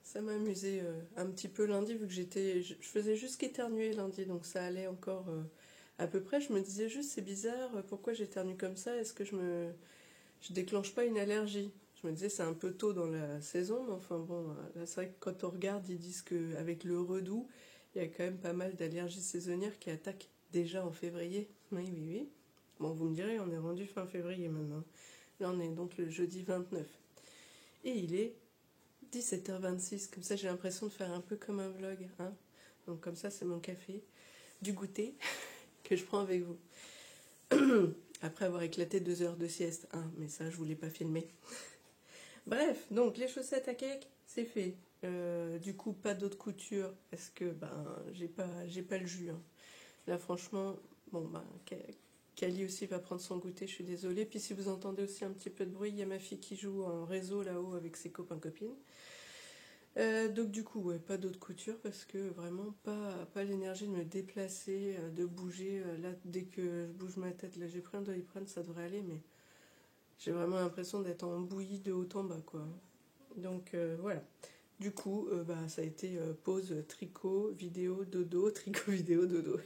ça m'a amusé un petit peu lundi, vu que je faisais juste qu'éternuer lundi, donc ça allait encore à peu près. Je me disais juste, c'est bizarre, pourquoi j'éternue comme ça? Est-ce que je déclenche pas une allergie? Je me disais, c'est un peu tôt dans la saison, mais enfin bon, là c'est vrai que quand on regarde, ils disent qu'avec le redoux, il y a quand même pas mal d'allergies saisonnières qui attaquent déjà en février. Oui, oui, oui. Bon, vous me direz, on est rendu fin février maintenant. Là, on est donc le jeudi 29. Et il est 17h26. Comme ça, j'ai l'impression de faire un peu comme un vlog. Hein. Donc comme ça, c'est mon café, du goûter, que je prends avec vous. Après avoir éclaté 2 heures de sieste. Hein, mais ça, je ne voulais pas filmer. Bref, donc les chaussettes à cake, c'est fait. Du coup, pas d'autres coutures parce que j'ai pas le jus. Hein. Là, franchement, bon, Kali aussi va prendre son goûter, je suis désolée. Puis si vous entendez aussi un petit peu de bruit, il y a ma fille qui joue en réseau là-haut avec ses copains-copines. Donc du coup, ouais, pas d'autres coutures parce que vraiment pas l'énergie de me déplacer, de bouger. Là, dès que je bouge ma tête, là j'ai pris un Doliprane, ça devrait aller, mais j'ai vraiment l'impression d'être en bouillie de haut en bas, quoi. Donc voilà. Du coup, ça a été pause tricot, vidéo, dodo, tricot, vidéo, dodo.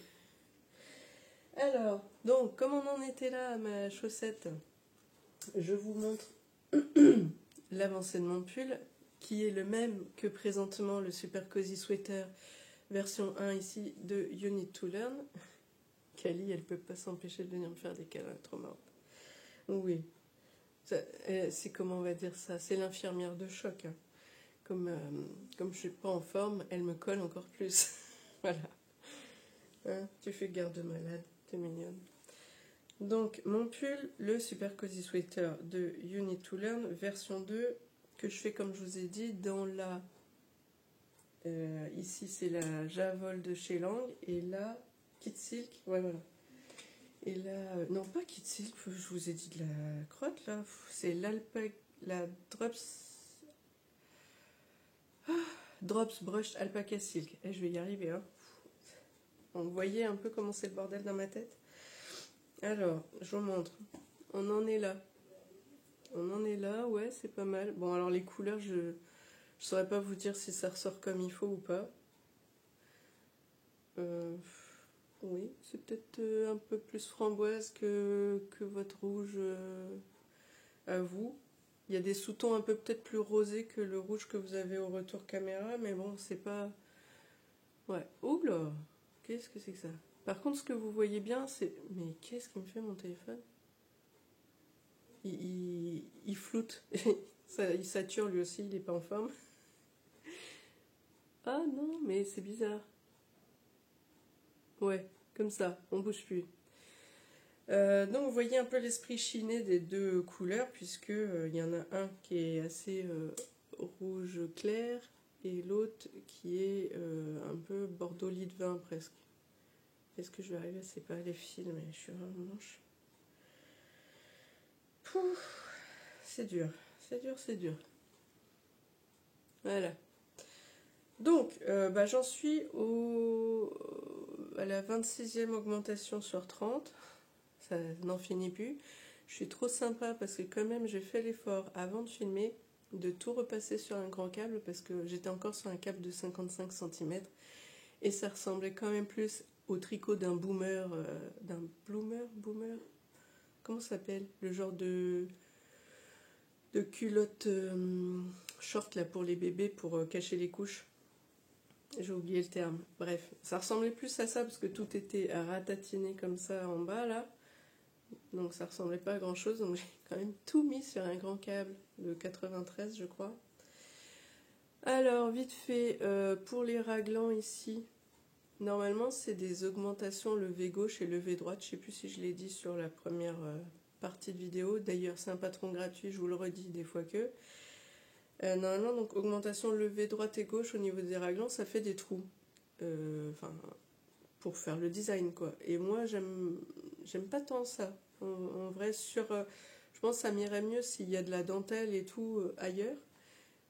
Alors, donc, comme on en était là à ma chaussette, je vous montre l'avancée de mon pull, qui est le même que présentement le Super Cozy Sweater version 1 ici de You Need to Learn. Kali, elle peut pas s'empêcher de venir me faire des câlins, trop marrant. Oui, c'est comment on va dire ça, c'est l'infirmière de choc. Hein. Comme je suis pas en forme, elle me colle encore plus. Voilà. Hein, tu fais garde malade. C'est mignonne. Donc, mon pull, le Super Cozy Sweater de You Need to Learn, version 2, que je fais comme je vous ai dit, dans la... ici, c'est la Javol de chez Lang, et là, Kid Silk, ouais, voilà. Et là, non, pas Kid Silk, je vous ai dit de la crotte, là, c'est la Drops Brushed Alpaca Silk. Et je vais y arriver, hein. Vous voyez un peu comment c'est le bordel dans ma tête? Alors, je vous montre. On en est là. On en est là, ouais, c'est pas mal. Bon, alors les couleurs, je saurais pas vous dire si ça ressort comme il faut ou pas. Oui, c'est peut-être un peu plus framboise que votre rouge à vous. Il y a des sous-tons un peu peut-être plus rosés que le rouge que vous avez au retour caméra, mais bon, c'est pas... Ouais, oula, qu'est-ce que c'est que ça? Par contre, ce que vous voyez bien, c'est... Mais qu'est-ce qui me fait mon téléphone? Il floute. Il sature lui aussi, il n'est pas en forme. Ah non, mais c'est bizarre. Ouais, comme ça, on bouge plus. Donc vous voyez un peu l'esprit chiné des deux couleurs, puisque il y en a un qui est assez rouge clair et l'autre qui est un peu bordeaux lit de vin presque. Est-ce que je vais arriver à séparer les fils? Mais je suis vraiment manche. C'est dur, c'est dur, c'est dur. Voilà. Donc, j'en suis à la 26e augmentation sur 30. Ça n'en finit plus. Je suis trop sympa parce que quand même j'ai fait l'effort avant de filmer de tout repasser sur un grand câble parce que j'étais encore sur un câble de 55 cm et ça ressemblait quand même plus au tricot d'un boomer, boomer, comment ça s'appelle? Le genre de culotte short là pour les bébés pour cacher les couches. J'ai oublié le terme. Bref, ça ressemblait plus à ça parce que tout était ratatiné comme ça en bas là. Donc ça ressemblait pas à grand chose. Donc j'ai quand même tout mis sur un grand câble de 93 je crois. Alors vite fait, pour les raglans ici, normalement c'est des augmentations levée gauche et levée droite. Je sais plus si je l'ai dit sur la première partie de vidéo. D'ailleurs c'est un patron gratuit, je vous le redis des fois que. Normalement donc augmentation levée droite et gauche au niveau des raglans, ça fait des trous. Pour faire le design quoi. Et moi j'aime pas tant ça. En vrai je pense que ça m'irait mieux s'il y a de la dentelle et tout ailleurs.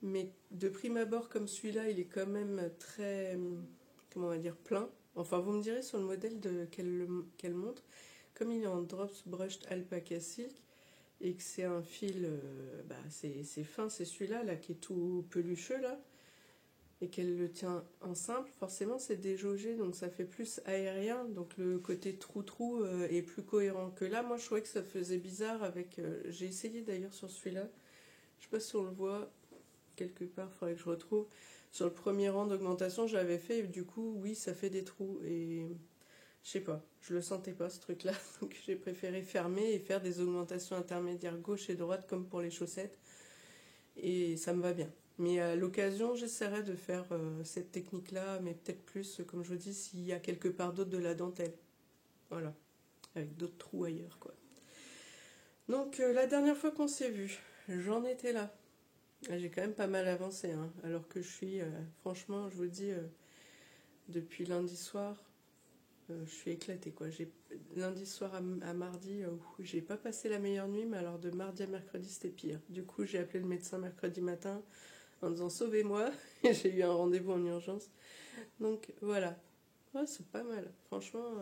Mais de prime abord comme celui-là, il est quand même très, comment on va dire, plein. Enfin vous me direz sur le modèle qu'elle montre, comme il est en drops brushed alpaca silk et que c'est un fil, c'est fin, c'est celui-là là, qui est tout pelucheux là. Et qu'elle le tient en simple, forcément c'est déjaugé, donc ça fait plus aérien, donc le côté trou-trou est plus cohérent que là. Moi je trouvais que ça faisait bizarre avec... j'ai essayé d'ailleurs sur celui-là, je sais pas si on le voit quelque part, il faudrait que je retrouve. Sur le premier rang d'augmentation j'avais fait, et du coup oui ça fait des trous, et je sais pas, je le sentais pas ce truc là, donc j'ai préféré fermer et faire des augmentations intermédiaires gauche et droite comme pour les chaussettes, et ça me va bien. Mais à l'occasion, j'essaierai de faire cette technique-là, mais peut-être plus, comme je vous dis, s'il y a quelque part d'autre de la dentelle. Voilà, avec d'autres trous ailleurs, quoi. Donc, la dernière fois qu'on s'est vu, j'en étais là. J'ai quand même pas mal avancé, hein, alors que je suis, franchement, je vous dis, depuis lundi soir, je suis éclatée, quoi. Lundi soir à mardi, j'ai pas passé la meilleure nuit, mais alors de mardi à mercredi, c'était pire. Du coup, j'ai appelé le médecin mercredi matin en disant sauvez-moi, j'ai eu un rendez-vous en urgence. Donc voilà, ouais, c'est pas mal, franchement,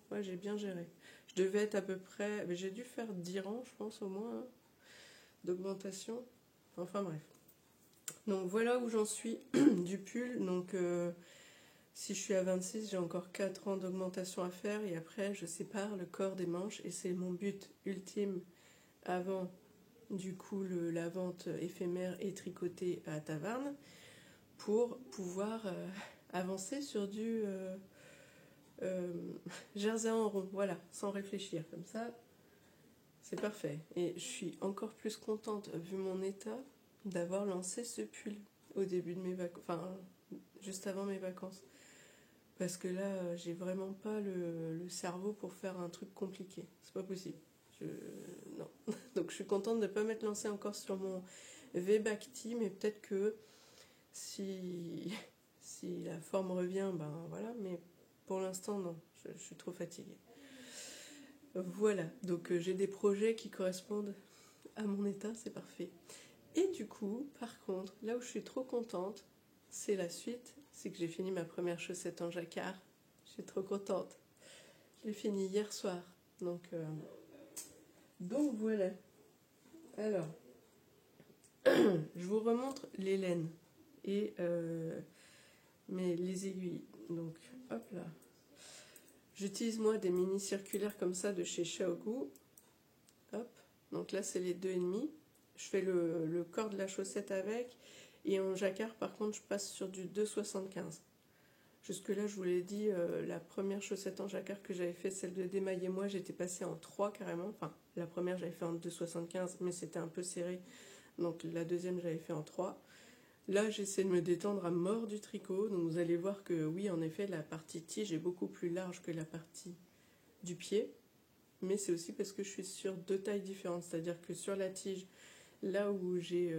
ouais, j'ai bien géré. Je devais être à peu près, mais j'ai dû faire 10 rangs, je pense au moins, hein, d'augmentation. Enfin bref. Donc voilà où j'en suis du pull. Donc si je suis à 26, j'ai encore 4 rangs d'augmentation à faire et après je sépare le corps des manches et c'est mon but ultime avant du coup la vente éphémère et tricotée à Tavarne pour pouvoir avancer sur du jersey en rond, voilà, sans réfléchir, comme ça c'est parfait. Et je suis encore plus contente vu mon état d'avoir lancé ce pull au début de mes vacances, enfin juste avant mes vacances, parce que là j'ai vraiment pas le cerveau pour faire un truc compliqué, c'est pas possible. Non. Donc je suis contente de ne pas m'être lancée encore sur mon V-Bacti, mais peut-être que si la forme revient, ben voilà, mais pour l'instant non, je suis trop fatiguée. Voilà, donc j'ai des projets qui correspondent à mon état, c'est parfait. Et du coup, par contre, là où je suis trop contente, c'est la suite, c'est que j'ai fini ma première chaussette en jacquard. Je suis trop contente. Je l'ai fini hier soir, donc voilà. Alors, je vous remontre les laines et les aiguilles. Donc, hop là. J'utilise moi des mini circulaires comme ça de chez Xiaogu. Hop. Donc là, c'est les 2,5. Je fais le corps de la chaussette avec. Et en jacquard, par contre, je passe sur du 2,75. Jusque-là, je vous l'ai dit, la première chaussette en jacquard que j'avais fait, celle de démailler moi, j'étais passée en 3 carrément. Enfin, la première, j'avais fait en 2,75, mais c'était un peu serré. Donc la deuxième, j'avais fait en 3. Là, j'essaie de me détendre à mort du tricot. Donc vous allez voir que oui, en effet, la partie tige est beaucoup plus large que la partie du pied. mais c'est aussi parce que je suis sur 2 tailles différentes, c'est-à-dire que sur la tige, là où j'ai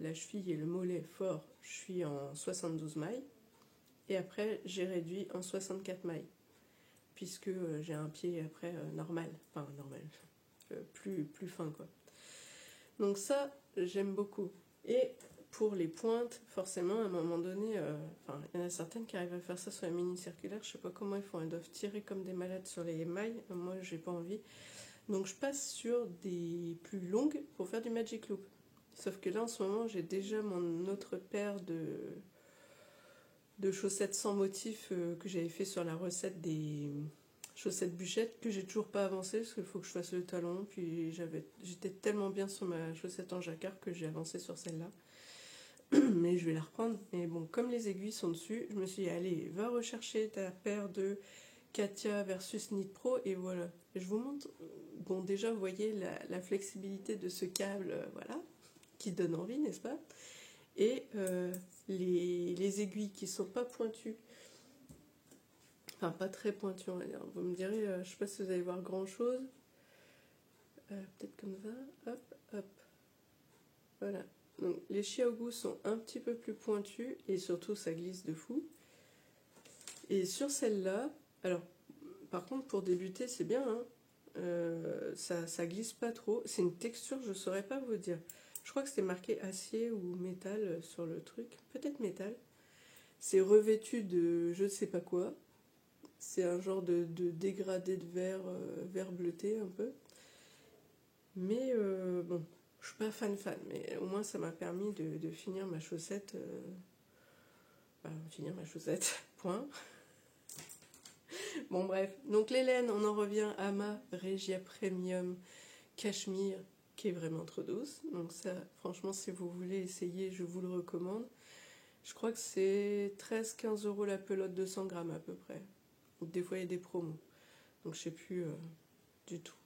la cheville et le mollet fort, je suis en 72 mailles, et après j'ai réduit en 64 mailles, puisque j'ai un pied après normal, enfin normal, plus fin quoi. Donc ça, j'aime beaucoup. Et pour les pointes, forcément, à un moment donné, il y en a certaines qui arrivent à faire ça sur la mini circulaire, je sais pas comment ils font, elles doivent tirer comme des malades sur les mailles, moi j'ai pas envie. Donc je passe sur des plus longues pour faire du magic loop. Sauf que là en ce moment j'ai déjà mon autre paire de chaussettes sans motif que j'avais fait sur la recette des chaussettes bûchettes que j'ai toujours pas avancé parce qu'il faut que je fasse le talon. Puis j'étais tellement bien sur ma chaussette en jacquard que j'ai avancé sur celle-là. Mais je vais la reprendre. Mais bon, comme les aiguilles sont dessus, je me suis dit allez, va rechercher ta paire de Katia versus Knit Pro et voilà. Et je vous montre. Bon, déjà, vous voyez la flexibilité de ce câble, voilà, qui donne envie, n'est-ce pas? Et les aiguilles qui sont pas pointues, enfin pas très pointues, on va dire. Vous me direz, je sais pas si vous allez voir grand chose. Peut-être comme ça, hop, hop. Voilà. Donc les Xiaogu sont un petit peu plus pointus et surtout ça glisse de fou. Et sur celle-là, alors par contre pour débuter c'est bien, hein. Ça glisse pas trop. C'est une texture, je saurais pas vous dire. Je crois que c'était marqué acier ou métal sur le truc. Peut-être métal. C'est revêtu de je ne sais pas quoi. C'est un genre de dégradé de verre, vert bleuté un peu. Mais bon, je suis pas fan. Mais au moins ça m'a permis de finir ma chaussette. Finir ma chaussette, point. Bon bref, donc les laines, on en revient à ma Regia Premium Cachemire qui est vraiment trop douce. Donc ça, franchement, si vous voulez essayer, je vous le recommande. Je crois que c'est 13-15 € la pelote de 100 grammes à peu près. Donc des fois, il y a des promos. Donc je sais plus du tout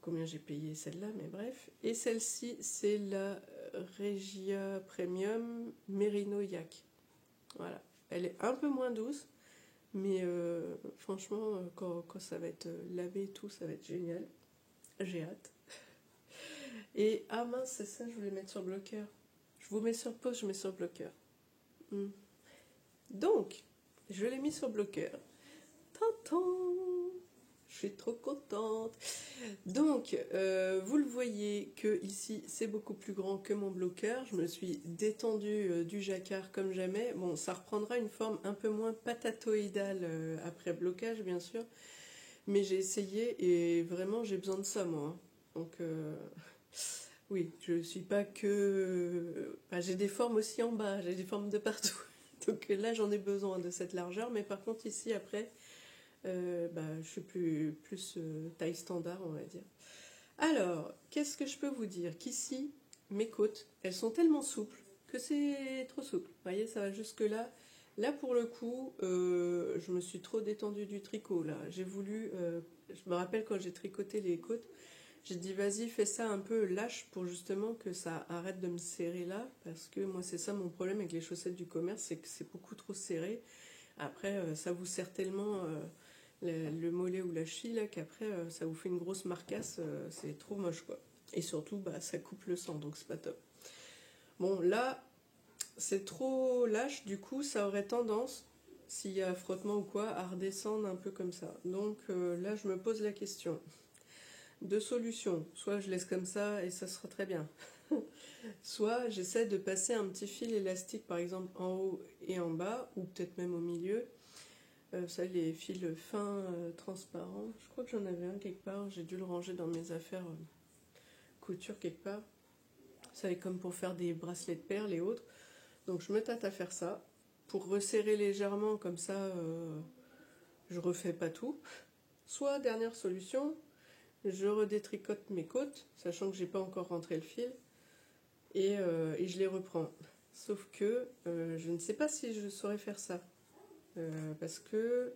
combien j'ai payé celle-là, mais bref. Et celle-ci, c'est la Regia Premium Merino Yak. Voilà. Elle est un peu moins douce. Mais franchement, quand ça va être lavé et tout, ça va être génial. J'ai hâte. Et ah mince, c'est ça, je voulais mettre sur bloqueur. Je vous mets sur pause, je mets sur bloqueur. Donc, je l'ai mis sur bloqueur. Tintin, je suis trop contente. Donc, vous le voyez que ici, c'est beaucoup plus grand que mon bloqueur. Je me suis détendue du jacquard comme jamais. Bon, ça reprendra une forme un peu moins patatoïdale après blocage, bien sûr. Mais j'ai essayé et vraiment, j'ai besoin de ça, moi. Hein. Donc, oui, je ne suis pas que... j'ai des formes aussi en bas, j'ai des formes de partout. Donc là, j'en ai besoin de cette largeur. Mais par contre, ici, après... je suis plus taille standard, on va dire. Alors, qu'est-ce que je peux vous dire? Qu'ici, mes côtes, elles sont tellement souples que c'est trop souple. Vous voyez, ça va jusque là. Là, pour le coup, je me suis trop détendue du tricot. Là, j'ai voulu. Je me rappelle quand j'ai tricoté les côtes, j'ai dit vas-y, fais ça un peu lâche pour justement que ça arrête de me serrer là, parce que moi, c'est ça mon problème avec les chaussettes du commerce, c'est que c'est beaucoup trop serré. Après, ça vous serre tellement. Le mollet ou la cheville là, qu'après ça vous fait une grosse marcasse, c'est trop moche quoi. Et surtout ça coupe le sang, donc c'est pas top. Bon là c'est trop lâche, du coup ça aurait tendance, s'il y a frottement ou quoi, à redescendre un peu comme ça. Donc là je me pose la question. Deux solutions, soit je laisse comme ça et ça sera très bien. Soit j'essaie de passer un petit fil élastique par exemple en haut et en bas, ou peut-être même au milieu. Vous savez, les fils fins transparents, je crois que j'en avais un quelque part, j'ai dû le ranger dans mes affaires couture quelque part. Vous savez, comme pour faire des bracelets de perles et autres. Donc je me tâte à faire ça, pour resserrer légèrement, comme ça je refais pas tout. Soit, dernière solution, je redétricote mes côtes, sachant que j'ai pas encore rentré le fil, et je les reprends. Sauf que je ne sais pas si je saurais faire ça. Parce que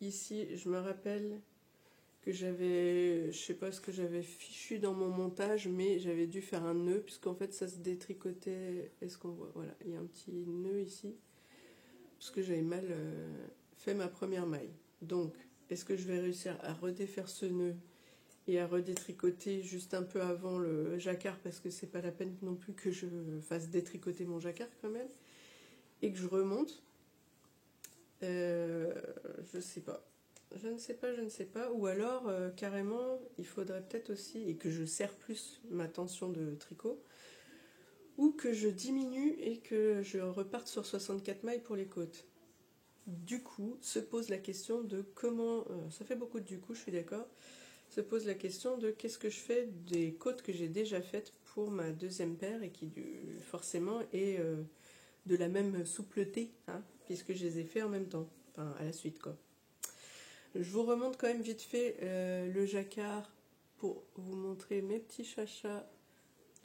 ici je me rappelle que j'avais, je sais pas ce que j'avais fichu dans mon montage, mais j'avais dû faire un nœud puisqu'en fait ça se détricotait. Est-ce qu'on voit? Voilà, il y a un petit nœud ici parce que j'avais mal fait ma première maille. Donc est-ce que je vais réussir à redéfaire ce nœud et à redétricoter juste un peu avant le jacquard, parce que c'est pas la peine non plus que je fasse détricoter mon jacquard quand même, et que je remonte. Je sais pas. Je ne sais pas. Ou alors, carrément, il faudrait peut-être aussi, et que je serre plus ma tension de tricot, ou que je diminue et que je reparte sur 64 mailles pour les côtes. Du coup, se pose la question de comment... ça fait beaucoup de du coup, je suis d'accord. Se pose la question de qu'est-ce que je fais des côtes que j'ai déjà faites pour ma deuxième paire et qui forcément est de la même soupleté, hein, puisque je les ai fait en même temps, enfin à la suite quoi. Je vous remonte quand même vite fait le jacquard pour vous montrer mes petits chachas.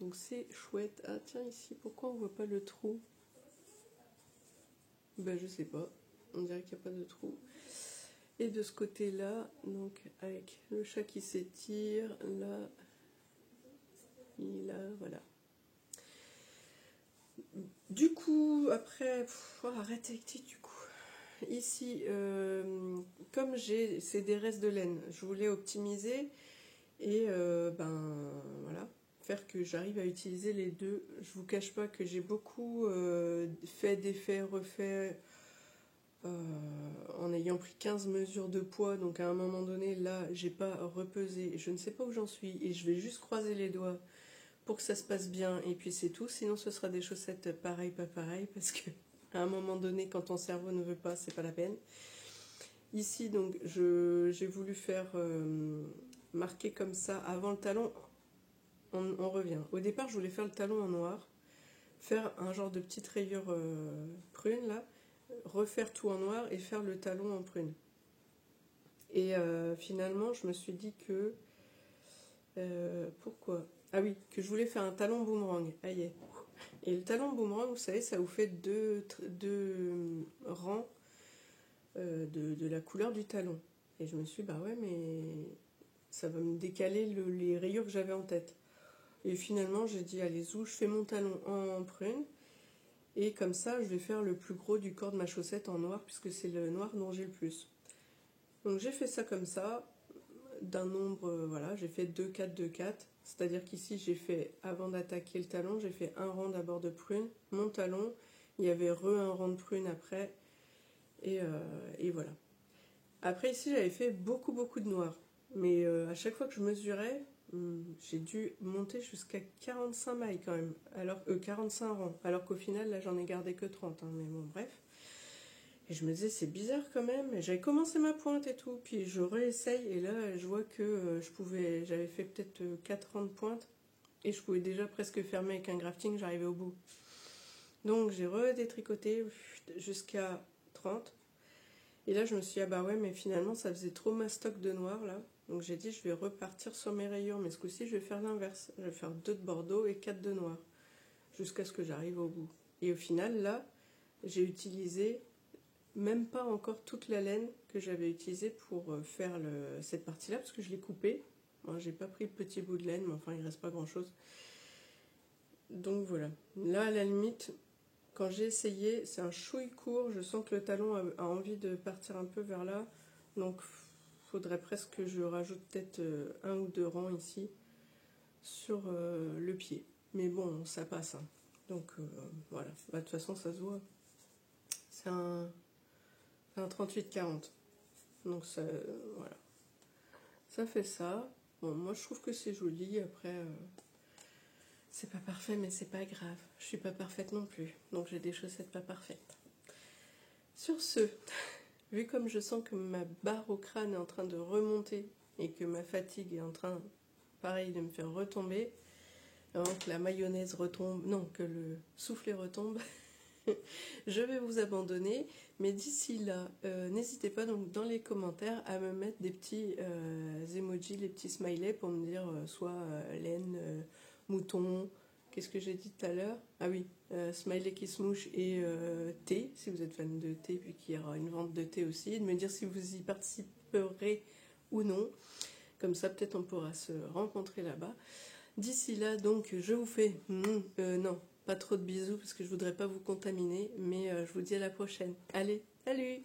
Donc c'est chouette. Ah tiens, ici, pourquoi on voit pas le trou? Ben je sais pas, on dirait qu'il n'y a pas de trou. Et de ce côté-là, donc avec le chat qui s'étire, là, voilà. Du coup, après, arrête avec tes du coup. Ici, comme c'est des restes de laine, je voulais optimiser et voilà, faire que j'arrive à utiliser les deux. Je vous cache pas que j'ai beaucoup fait d'effets, refait. En ayant pris 15 mesures de poids, donc à un moment donné, là, j'ai pas repesé, je ne sais pas où j'en suis, et je vais juste croiser les doigts pour que ça se passe bien, et puis c'est tout, sinon ce sera des chaussettes pareil, pas pareil, parce que à un moment donné, quand ton cerveau ne veut pas, c'est pas la peine. Ici, donc, j'ai voulu faire marquer comme ça, avant le talon, on revient. Au départ, je voulais faire le talon en noir, faire un genre de petite rayure prune, là, refaire tout en noir et faire le talon en prune. Et finalement, je me suis dit que... pourquoi? Ah oui, que je voulais faire un talon boomerang. Aïe. Et le talon boomerang, vous savez, ça vous fait deux rangs de la couleur du talon. Et je me suis dit, bah ouais, mais ça va me décaler les rayures que j'avais en tête. Et finalement, j'ai dit, allez, je fais mon talon en prune. Et comme ça, je vais faire le plus gros du corps de ma chaussette en noir, puisque c'est le noir dont j'ai le plus. Donc j'ai fait ça comme ça, d'un nombre, voilà, j'ai fait 2, 4, 2, 4. C'est-à-dire qu'ici, j'ai fait, avant d'attaquer le talon, j'ai fait un rang d'abord de prune, mon talon, il y avait un rang de prune après, et voilà. Après ici, j'avais fait beaucoup, beaucoup de noir. Mais à chaque fois que je mesurais, j'ai dû monter jusqu'à 45 mailles quand même, 45 rangs, alors qu'au final là j'en ai gardé que 30, hein, mais bon bref. Et je me disais c'est bizarre quand même, j'avais commencé ma pointe et tout, puis je réessaye et là je vois que j'avais fait peut-être 4 rangs de pointe et je pouvais déjà presque fermer avec un grafting, j'arrivais au bout. Donc j'ai redétricoté jusqu'à 30. Et là je me suis dit ah bah ouais mais finalement ça faisait trop mastoc de noir là. Donc j'ai dit je vais repartir sur mes rayures, mais ce coup-ci je vais faire l'inverse. Je vais faire 2 de bordeaux et 4 de noir. Jusqu'à ce que j'arrive au bout. Et au final là, j'ai utilisé même pas encore toute la laine que j'avais utilisée pour faire cette partie-là, parce que je l'ai coupée. Moi j'ai pas pris le petit bout de laine, mais enfin il reste pas grand-chose. Donc voilà. Là à la limite, quand j'ai essayé, c'est un chouille court, je sens que le talon a envie de partir un peu vers là. Donc faudrait presque que je rajoute peut-être 1 ou 2 rangs ici sur le pied. Mais bon, ça passe. Hein. Donc voilà, bah, de toute façon ça se voit. C'est un 38-40. Donc ça, voilà. Ça fait ça. Bon, moi je trouve que c'est joli. Après, c'est pas parfait, mais c'est pas grave. Je suis pas parfaite non plus. Donc j'ai des chaussettes pas parfaites. Sur ce, vu comme je sens que ma barre au crâne est en train de remonter et que ma fatigue est en train, pareil, de me faire retomber, avant que la mayonnaise retombe, non, que le soufflet retombe, je vais vous abandonner. Mais d'ici là, n'hésitez pas donc dans les commentaires à me mettre des petits emojis, les petits smileys pour me dire soit laine, mouton, qu'est-ce que j'ai dit tout à l'heure? Ah oui, smiley qui se mouche et thé, si vous êtes fan de thé, puis qu'il y aura une vente de thé aussi, et de me dire si vous y participerez ou non. Comme ça, peut-être on pourra se rencontrer là-bas. D'ici là, donc, je vous fais... non, pas trop de bisous, parce que je voudrais pas vous contaminer, mais je vous dis à la prochaine. Allez, salut!